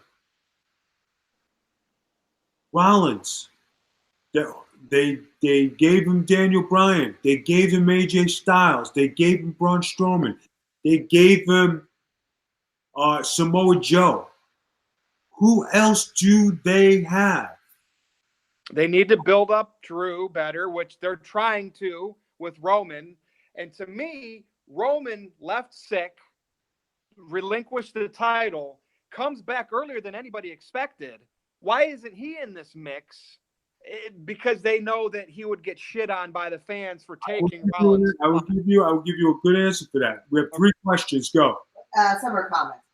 Rollins. They gave him Daniel Bryan. They gave him AJ Styles. They gave him Braun Strowman. They gave him Samoa Joe. Who else do they have? They need to build up Drew better, which they're trying to with Roman. And to me, Roman left sick, relinquished the title, comes back earlier than anybody expected. Why isn't he in this mix? Because they know that he would get shit on by the fans for taking Rollins. I will give you a good answer for that. We have 3 questions. Go. Some are comments.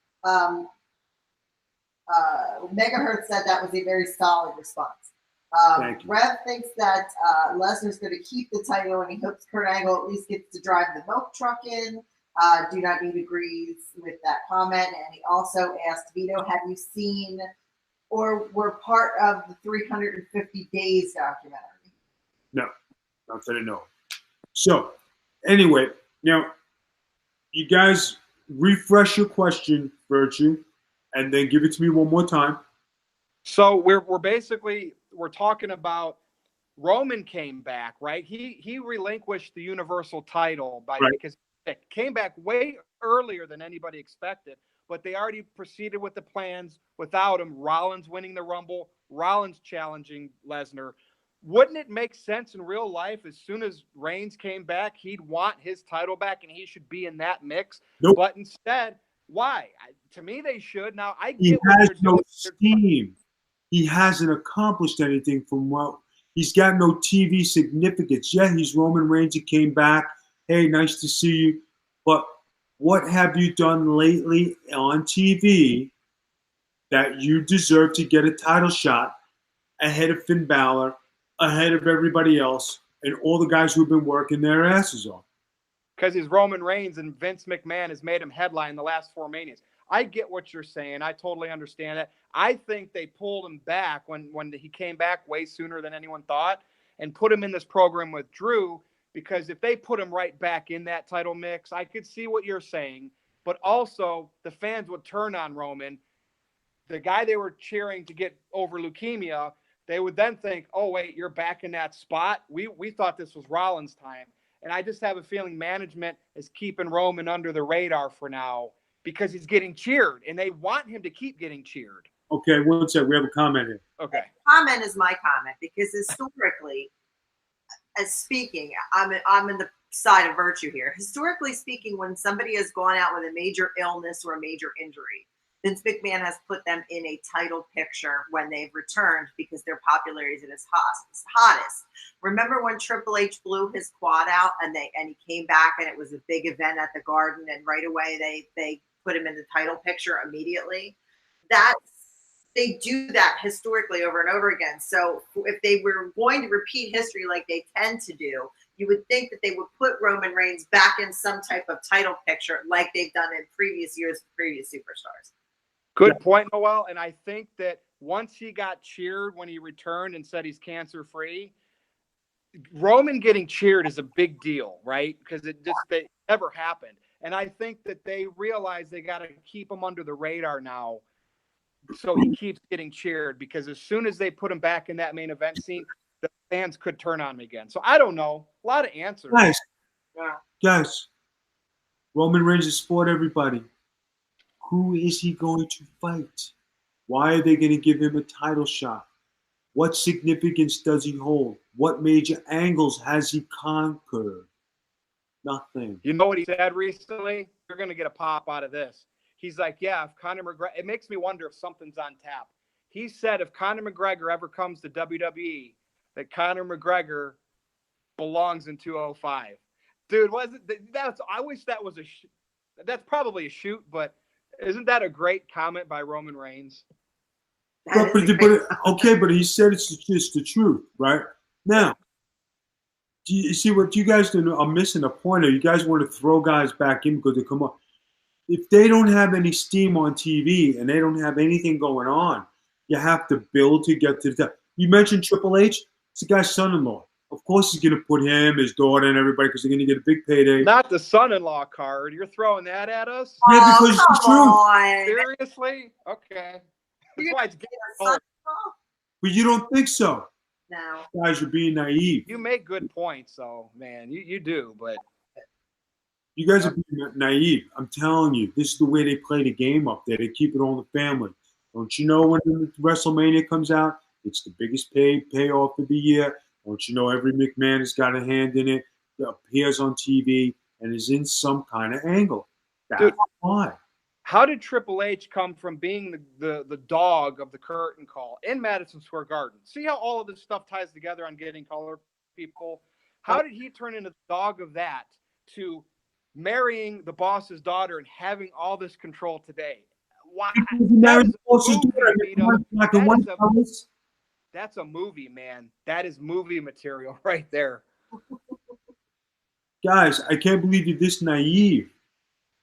Megahertz said that was a very solid response. Thank you. Rev thinks that Lesnar's going to keep the title, and he hopes Kurt Angle at least gets to drive the milk truck in. Do not need agrees with that comment. And he also asked Vito, have you seen or were part of the 350 Days documentary? No, not that I know. So, anyway, now, you guys refresh your question, Virtue, and then give it to me one more time. So we're talking about Roman came back, right? He relinquished the Universal title because it came back way earlier than anybody expected. But they already proceeded with the plans without him. Rollins winning the Rumble, Rollins challenging Lesnar. Wouldn't it make sense in real life, as soon as Reigns came back, he'd want his title back and he should be in that mix? Nope. But instead, why? To me, they should. Now, I get he what has they're no doing. steam. He hasn't accomplished anything from what he's got. No TV significance. Yeah, he's Roman Reigns. He came back. Hey, nice to see you. But what have you done lately on TV that you deserve to get a title shot ahead of Finn Balor, ahead of everybody else, and all the guys who've been working their asses off? Because he's Roman Reigns and Vince McMahon has made him headline the last 4 Manias. I get what you're saying. I totally understand it. I think they pulled him back when he came back way sooner than anyone thought and put him in this program with Drew, because if they put him right back in that title mix, I could see what you're saying. But also, the fans would turn on Roman. the guy they were cheering to get over leukemia, they would then think, oh, wait, you're back in that spot. We thought this was Rollins' time. And I just have a feeling management is keeping Roman under the radar for now because he's getting cheered, and they want him to keep getting cheered. Okay, one sec. We have a comment here. Okay. Comment is my comment because historically, as speaking, I'm in the side of virtue here. Historically speaking, when somebody has gone out with a major illness or a major injury, Vince McMahon has put them in a title picture when they've returned because their popularity is at its hottest. Remember when Triple H blew his quad out and he came back and it was a big event at the Garden and right away they put him in the title picture immediately? They do that historically over and over again. So if they were going to repeat history like they tend to do, you would think that they would put Roman Reigns back in some type of title picture like they've done in previous years with previous superstars. Good point, Noel. And I think that once he got cheered when he returned and said he's cancer-free, Roman getting cheered is a big deal, right? Because it never happened. And I think that they realize they got to keep him under the radar now. So he keeps getting cheered because as soon as they put him back in that main event scene, the fans could turn on him again. So I don't know. A lot of answers. Guys, Roman Reigns has fought everybody. Who is he going to fight? Why are they going to give him a title shot? What significance does he hold? What major angles has he conquered? Nothing. You know what he said recently? You're going to get a pop out of this. He's like, yeah, if Conor McGregor, it makes me wonder if something's on tap. He said if Conor McGregor ever comes to WWE, that Conor McGregor belongs in 205. Dude, I wish that was that's probably a shoot, but isn't that a great comment by Roman Reigns? But he said it's just the truth, right? Now, do you see what you guys are missing a point? Or you guys want to throw guys back in because they come up. If they don't have any steam on TV and they don't have anything going on, you have to build to get to the top. You mentioned Triple H. It's the guy's son-in-law. Of course he's going to put him, his daughter, and everybody because they're going to get a big payday. Not the son-in-law card. You're throwing that at us? Yeah, because it's the truth. Seriously? Okay. That's why it's But you don't think so. No. Guys, you're being naive. You make good points, though, man. You do, but... You guys are being naive. I'm telling you, this is the way they play the game up there. They keep it all in the family. Don't you know when WrestleMania comes out, it's the biggest payoff of the year. Don't you know every McMahon has got a hand in it, appears on TV, and is in some kind of angle. That's why. How did Triple H come from being the dog of the curtain call in Madison Square Garden? See how all of this stuff ties together on getting color people? How did he turn into the dog of that to marrying the boss's daughter and having all this control today? Why? That's a movie, man. That is movie material right there. Guys, I can't believe you're this naive.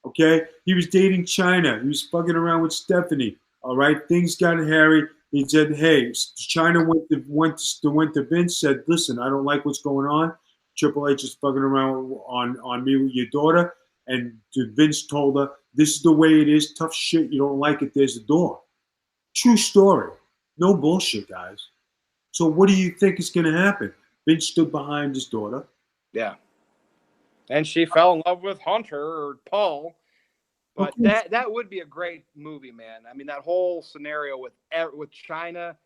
Okay? He was dating China. He was fucking around with Stephanie. All right? Things got hairy. He said, hey, China went to Vince, said, listen, I don't like what's going on. Triple H is fucking around on me with your daughter. And Vince told her, this is the way it is. Tough shit. You don't like it. There's the door. True story. No bullshit, guys. So what do you think is going to happen? Vince stood behind his daughter. Yeah. And she fell in love with Hunter or Paul. But that would be a great movie, man. I mean, that whole scenario with China,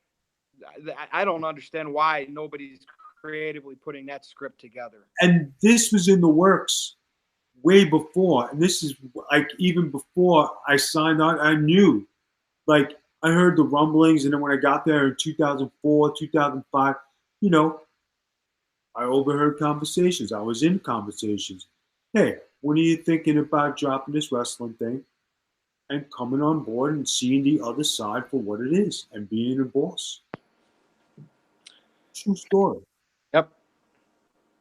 I don't understand why nobody's creatively putting that script together. And this was in the works way before. And this is like even before I signed on, I knew. Like, I heard the rumblings, and then when I got there in 2004, 2005, you know, I overheard conversations. I was in conversations. Hey, when are you thinking about dropping this wrestling thing and coming on board and seeing the other side for what it is and being a boss? True story. Yep.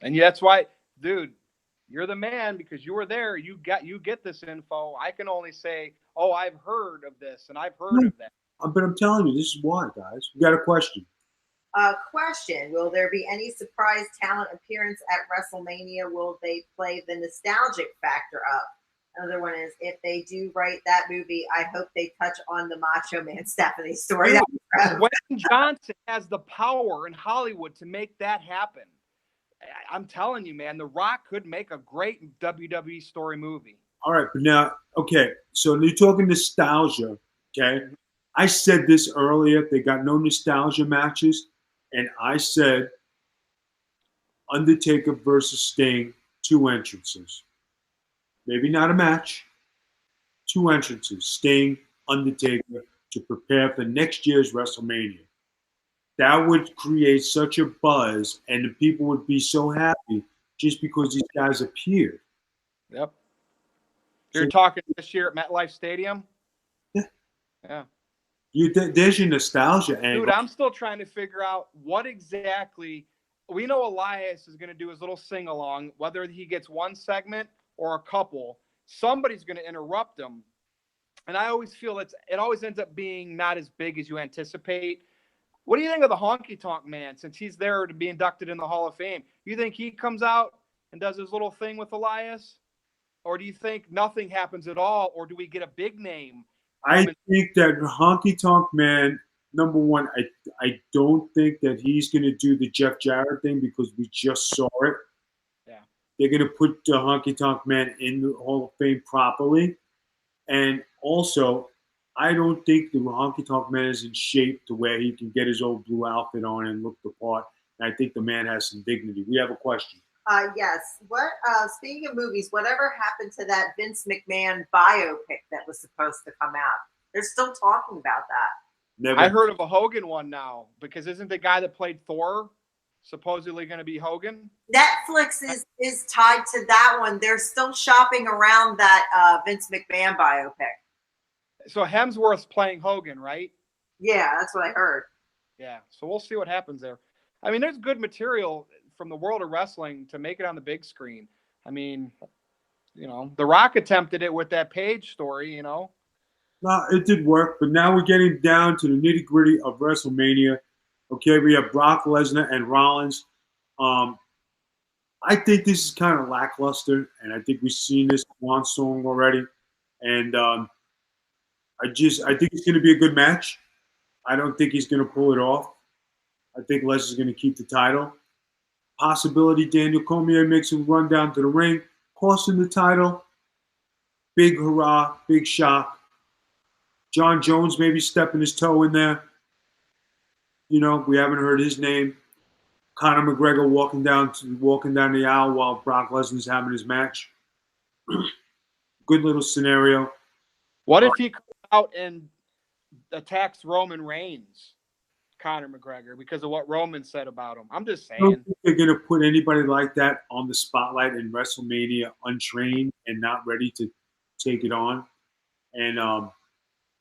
And that's why, dude, you're the man because you were there. You get this info. I can only say, oh, I've heard of this and I've heard of that. But I'm telling you, this is why, guys. We got a question. Question. Will there be any surprise talent appearance at WrestleMania? Will they play the nostalgic factor up? Another one is, if they do write that movie, I hope they touch on the Macho Man Stephanie story. Dude, Dwayne Johnson has the power in Hollywood to make that happen. I'm telling you, man, The Rock could make a great WWE story movie. All right, but now, okay, so you're talking nostalgia, okay? I said this earlier. They got no nostalgia matches, and I said Undertaker versus Sting, 2 entrances. Maybe not a match, 2 entrances. Sting, Undertaker, to prepare for next year's WrestleMania. That would create such a buzz, and the people would be so happy just because these guys appeared. Yep. You're talking this year at MetLife Stadium? Yeah. Yeah. There's your nostalgia angle. Dude, I'm still trying to figure out what exactly. We know Elias is going to do his little sing-along, whether he gets one segment or a couple. Somebody's going to interrupt him. And I always feel it always ends up being not as big as you anticipate. What do you think of the Honky Tonk Man, since he's there to be inducted in the Hall of Fame? You think he comes out and does his little thing with Elias? Or do you think nothing happens at all? Or do we get a big name? I think that Honky Tonk Man, number one, I don't think that he's going to do the Jeff Jarrett thing because we just saw it. Yeah. They're going to put the Honky Tonk Man in the Hall of Fame properly. And also, I don't think the Honky Tonk Man is in shape to where he can get his old blue outfit on and look the part. And I think the man has some dignity. We have a question. Yes. What? Speaking of movies, whatever happened to that Vince McMahon biopic that was supposed to come out? They're still talking about that. Never. I heard of a Hogan one now, because isn't the guy that played Thor supposedly going to be Hogan? Netflix is tied to that one. They're still shopping around that Vince McMahon biopic. So Hemsworth's playing Hogan, right? Yeah, that's what I heard. Yeah. So we'll see what happens there. I mean, there's good material from the world of wrestling to make it on the big screen. I mean, The Rock attempted it with that Page story, No, it did work, but now we're getting down to the nitty-gritty of WrestleMania. Okay, we have Brock Lesnar and Rollins. I think this is kind of lackluster, and I think we've seen this one song already. And I think it's going to be a good match. I don't think he's going to pull it off. I think Lesnar's going to keep the title. Possibility Daniel Cormier makes him run down to the ring, cost him the title. Big hurrah, big shock. John Jones maybe stepping his toe in there. We haven't heard his name. Conor McGregor walking down the aisle while Brock Lesnar's having his match. Good little scenario. What if he comes out and attacks Roman Reigns, Conor McGregor, because of what Roman said about him? I'm just saying. I don't think they're going to put anybody like that on the spotlight in WrestleMania untrained and not ready to take it on. And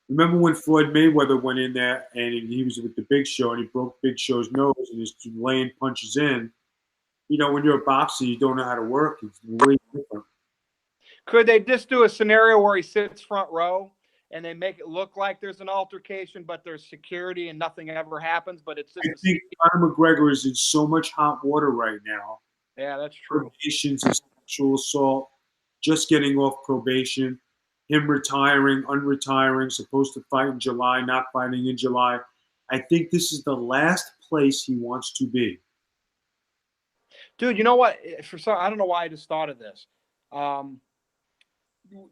remember when Floyd Mayweather went in there and he was with the Big Show and he broke Big Show's nose and he's laying punches in? When you're a boxer, you don't know how to work. It's way different. Could they just do a scenario where he sits front row and they make it look like there's an altercation, but there's security and nothing ever happens? But it's just. I think Conor McGregor is in so much hot water right now. Yeah, that's true. Probations and sexual assault, just getting off probation. Him retiring, unretiring, supposed to fight in July, not fighting in July. I think this is the last place he wants to be. Dude, you know what? I don't know why I just thought of this.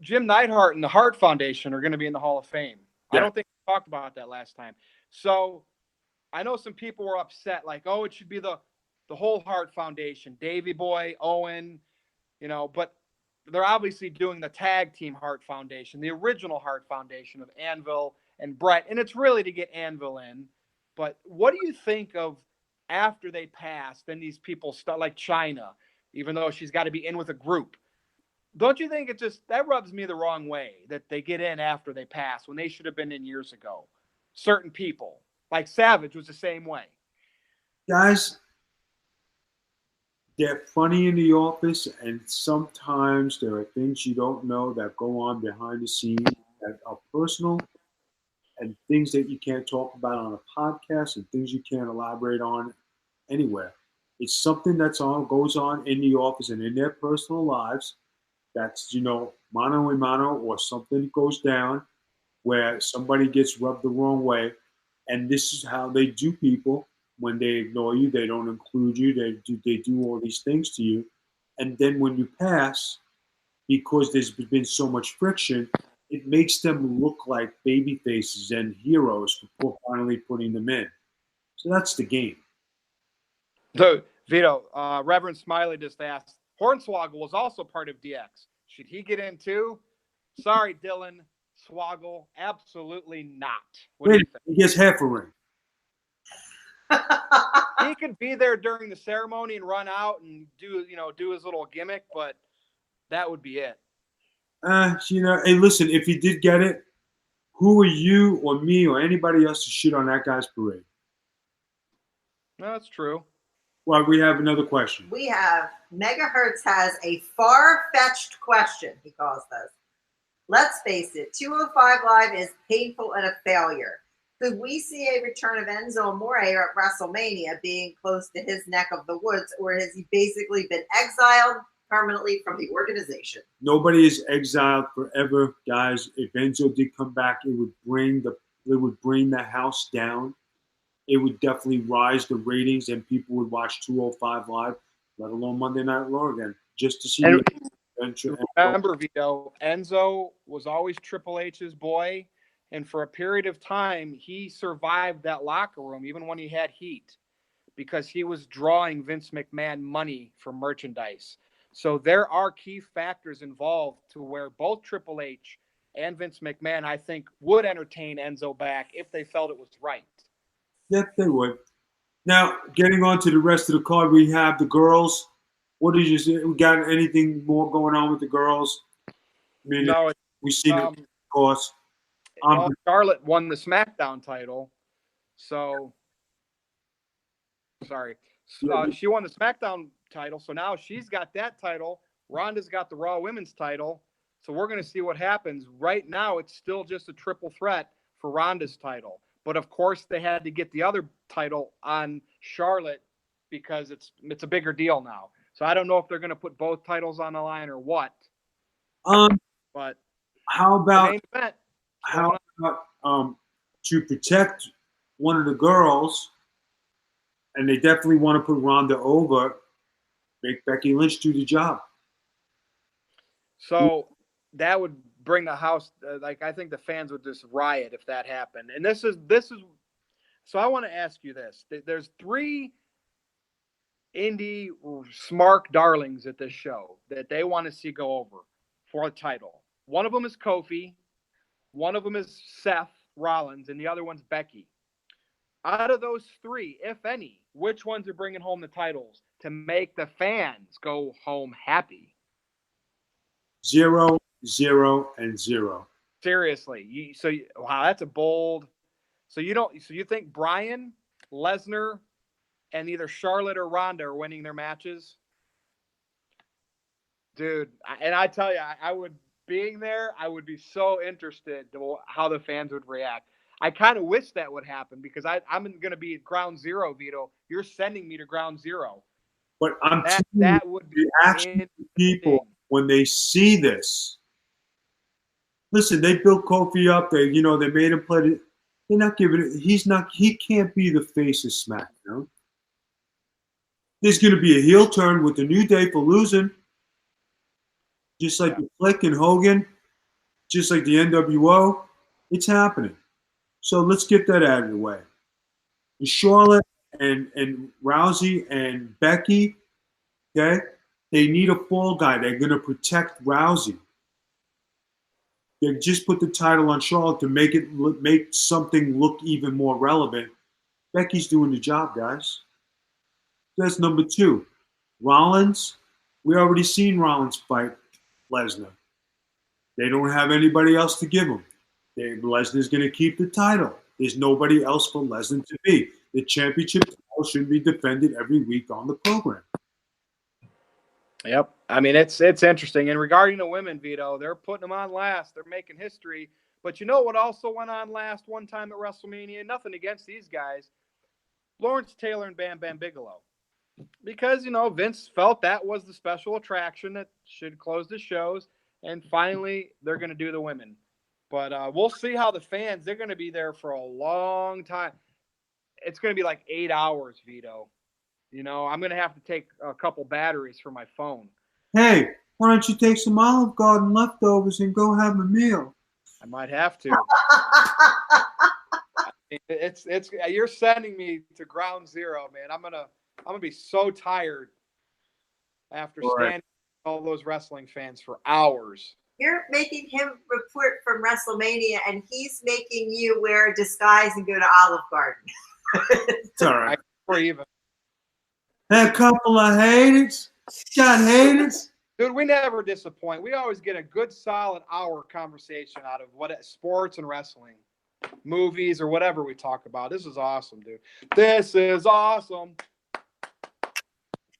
Jim Neidhart and the Hart Foundation are going to be in the Hall of Fame. Yeah. I don't think we talked about that last time. So I know some people were upset, like, it should be the whole Hart Foundation, Davey Boy, Owen, but they're obviously doing the tag team Hart Foundation, the original Hart Foundation of Anvil and Brett. And it's really to get Anvil in. But what do you think of after they pass, then these people start, like China, even though she's got to be in with a group? Don't you think that rubs me the wrong way that they get in after they pass when they should have been in years ago? Certain people, like Savage was the same way. Guys, they're funny in the office, and sometimes there are things you don't know that go on behind the scenes that are personal and things that you can't talk about on a podcast and things you can't elaborate on anywhere. It's something goes on in the office and in their personal lives. That's, mano a mano, or something goes down where somebody gets rubbed the wrong way. And this is how they do people when they ignore you, they don't include you, they do all these things to you. And then when you pass, because there's been so much friction, it makes them look like baby faces and heroes before finally putting them in. So that's the game. So, Vito, Reverend Smiley just asked, Hornswoggle was also part of DX. Should he get in too? Sorry, Dylan Swoggle, absolutely not. What do you think? He gets half a ring. He could be there during the ceremony and run out and do his little gimmick, but that would be it. Hey, listen, if he did get it, who are you or me or anybody else to shit on that guy's parade? No, that's true. Well, we have another question. We have Megahertz has a far-fetched question, he calls this. Let's face it, 205 Live is painful and a failure. Could we see a return of Enzo Amore at WrestleMania being close to his neck of the woods, or has he basically been exiled permanently from the organization? Nobody is exiled forever, guys. If Enzo did come back, it would bring the house down. It would definitely rise the ratings, and people would watch 205 Live, let alone Monday Night Raw again, just to see. Remember, Vito, Enzo was always Triple H's boy, and for a period of time, he survived that locker room, even when he had heat, because he was drawing Vince McMahon money for merchandise. So there are key factors involved to where both Triple H and Vince McMahon, I think, would entertain Enzo back if they felt it was right. Yes, they would. Now, getting on to the rest of the card, we have the girls. What did you say? We got anything more going on with the girls? I mean, No, we've seen it, of course. Well, Charlotte won the SmackDown title, so sorry. She won the SmackDown title, so now she's got that title. Ronda's got the Raw Women's title, so we're going to see what happens. Right now, it's still just a triple threat for Ronda's title. But of course, they had to get the other title on Charlotte because it's a bigger deal now. So I don't know if they're going to put both titles on the line or what. But how about to protect one of the girls, and they definitely want to put Ronda over, make Becky Lynch do the job. So that would bring the house, I think the fans would just riot if that happened. And this is, so I want to ask you this. There's 3 indie smart darlings at this show that they want to see go over for a title. One of them is Kofi, one of them is Seth Rollins, and the other one's Becky. Out of those 3, if any, which ones are bringing home the titles to make the fans go home happy? 0, 0, and 0. Seriously, wow, that's a bold. So you think Bryan, Lesnar, and either Charlotte or Ronda are winning their matches? Dude, and I tell you, I would, being there, I would be so interested to how the fans would react. I kind of wish that would happen because I'm going to be at ground zero, Vito. You're sending me to ground zero. But that would be reaction to people when they see this. Listen, they built Kofi up. They made him play it. They're not giving it. He can't be the face of SmackDown. There's going to be a heel turn with the New Day for losing. Just like the Click and Hogan, just like the NWO. It's happening. So let's get that out of the way. And Charlotte and Rousey and Becky, okay, they need a fall guy. They're going to protect Rousey. They just put the title on Charlotte to make something look even more relevant. Becky's doing the job, guys. That's number 2. Rollins, we already seen Rollins fight Lesnar. They don't have anybody else to give him. Lesnar's going to keep the title. There's nobody else for Lesnar to be. The championship title should be defended every week on the program. Yep. I mean, it's interesting. And regarding the women, Vito, they're putting them on last. They're making history. But you know what also went on last one time at WrestleMania? Nothing against these guys. Lawrence Taylor and Bam Bam Bigelow. Because, Vince felt that was the special attraction that should close the shows. and finally they're going to do the women. But we'll see how the fans, they're going to be there for a long time. It's going to be like 8 hours, Vito. You know, I'm going to have to take a couple batteries for my phone. Hey, why don't you take some Olive Garden leftovers and go have a meal? I might have to. It's you're sending me to ground zero, man. I'm gonna be so tired after standing with all those wrestling fans for hours. You're making him report from WrestleMania, and he's making you wear a disguise and go to Olive Garden. It's all right. Or even. That couple of haters. Got haters. Dude, we never disappoint. We always get a good, solid hour conversation out of what sports and wrestling, movies, or whatever we talk about. This is awesome, dude. This is awesome.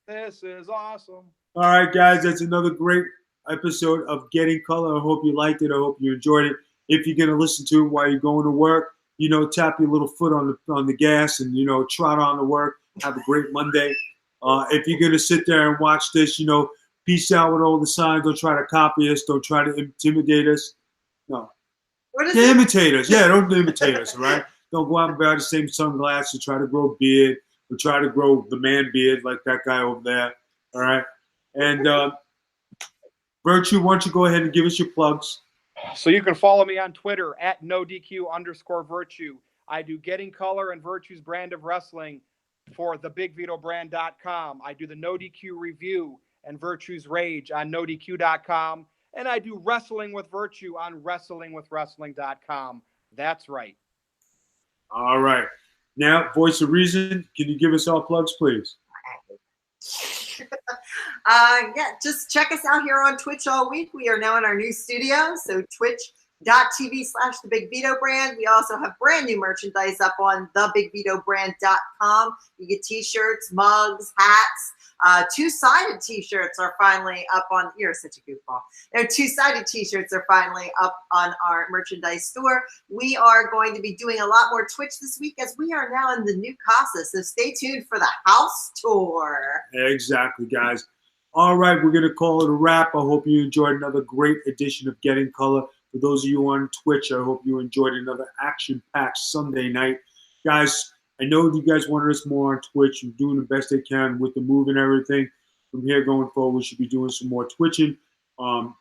This is awesome. All right, guys, that's another great episode of Getting Color. I hope you liked it. I hope you enjoyed it. If you're gonna listen to it while you're going to work, you know, tap your little foot on the gas and, you know, trot on to work. Have a great Monday. If you're gonna sit there and watch this, you know, peace out with all the signs. Don't try to copy us. Don't try to intimidate us. No. Imitate us. Yeah, don't imitate us, all right? Don't go out and buy the same sunglasses, try to grow beard, or try to grow the man beard like that guy over there, all right? And Virtue, why don't you go ahead and give us your plugs? So you can follow me on Twitter at @NoDQ_Virtue. I do Getting Color and Virtue's brand of wrestling for thebigvitobrand.com. I do the No DQ review and Virtue's Rage on NoDQ.com. And I do Wrestling with Virtue on WrestlingWithWrestling.com. That's right. All right. Now, Voice of Reason, can you give us our plugs, please? Yeah, just check us out here on Twitch all week. We are now in our new studio, so twitch.tv/thebigvitobrand. We also have brand new merchandise up on thebigvitobrand.com. You get t-shirts, mugs, hats. Two-sided t-shirts are finally up on, you're such a goofball. Two-sided t-shirts are finally up on our merchandise store. We are going to be doing a lot more Twitch this week as we are now in the new casa, so stay tuned for the house tour. Exactly, guys. All right, we're going to call it a wrap. I hope you enjoyed another great edition of Getting Color. For those of you on Twitch, I hope you enjoyed another action-packed Sunday night. Guys, I know you guys wanted us more on Twitch. I'm doing the best I can with the move and everything. From here going forward, we should be doing some more twitching. The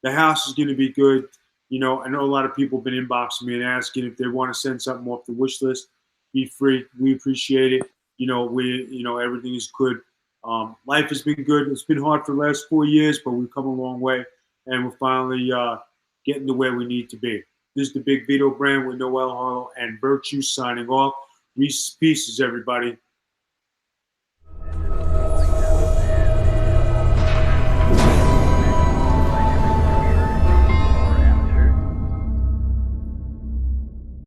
house is going to be good. You know, I know a lot of people have been inboxing me and asking if they want to send something off the wish list. Be free. We appreciate it. You know, everything is good. Life has been good. It's been hard for the last 4 years, but we've come a long way, and we're finally getting to where we need to be. This is the Big Vito brand with Noel Harlow and Virtue signing off. Reese's Pieces, everybody.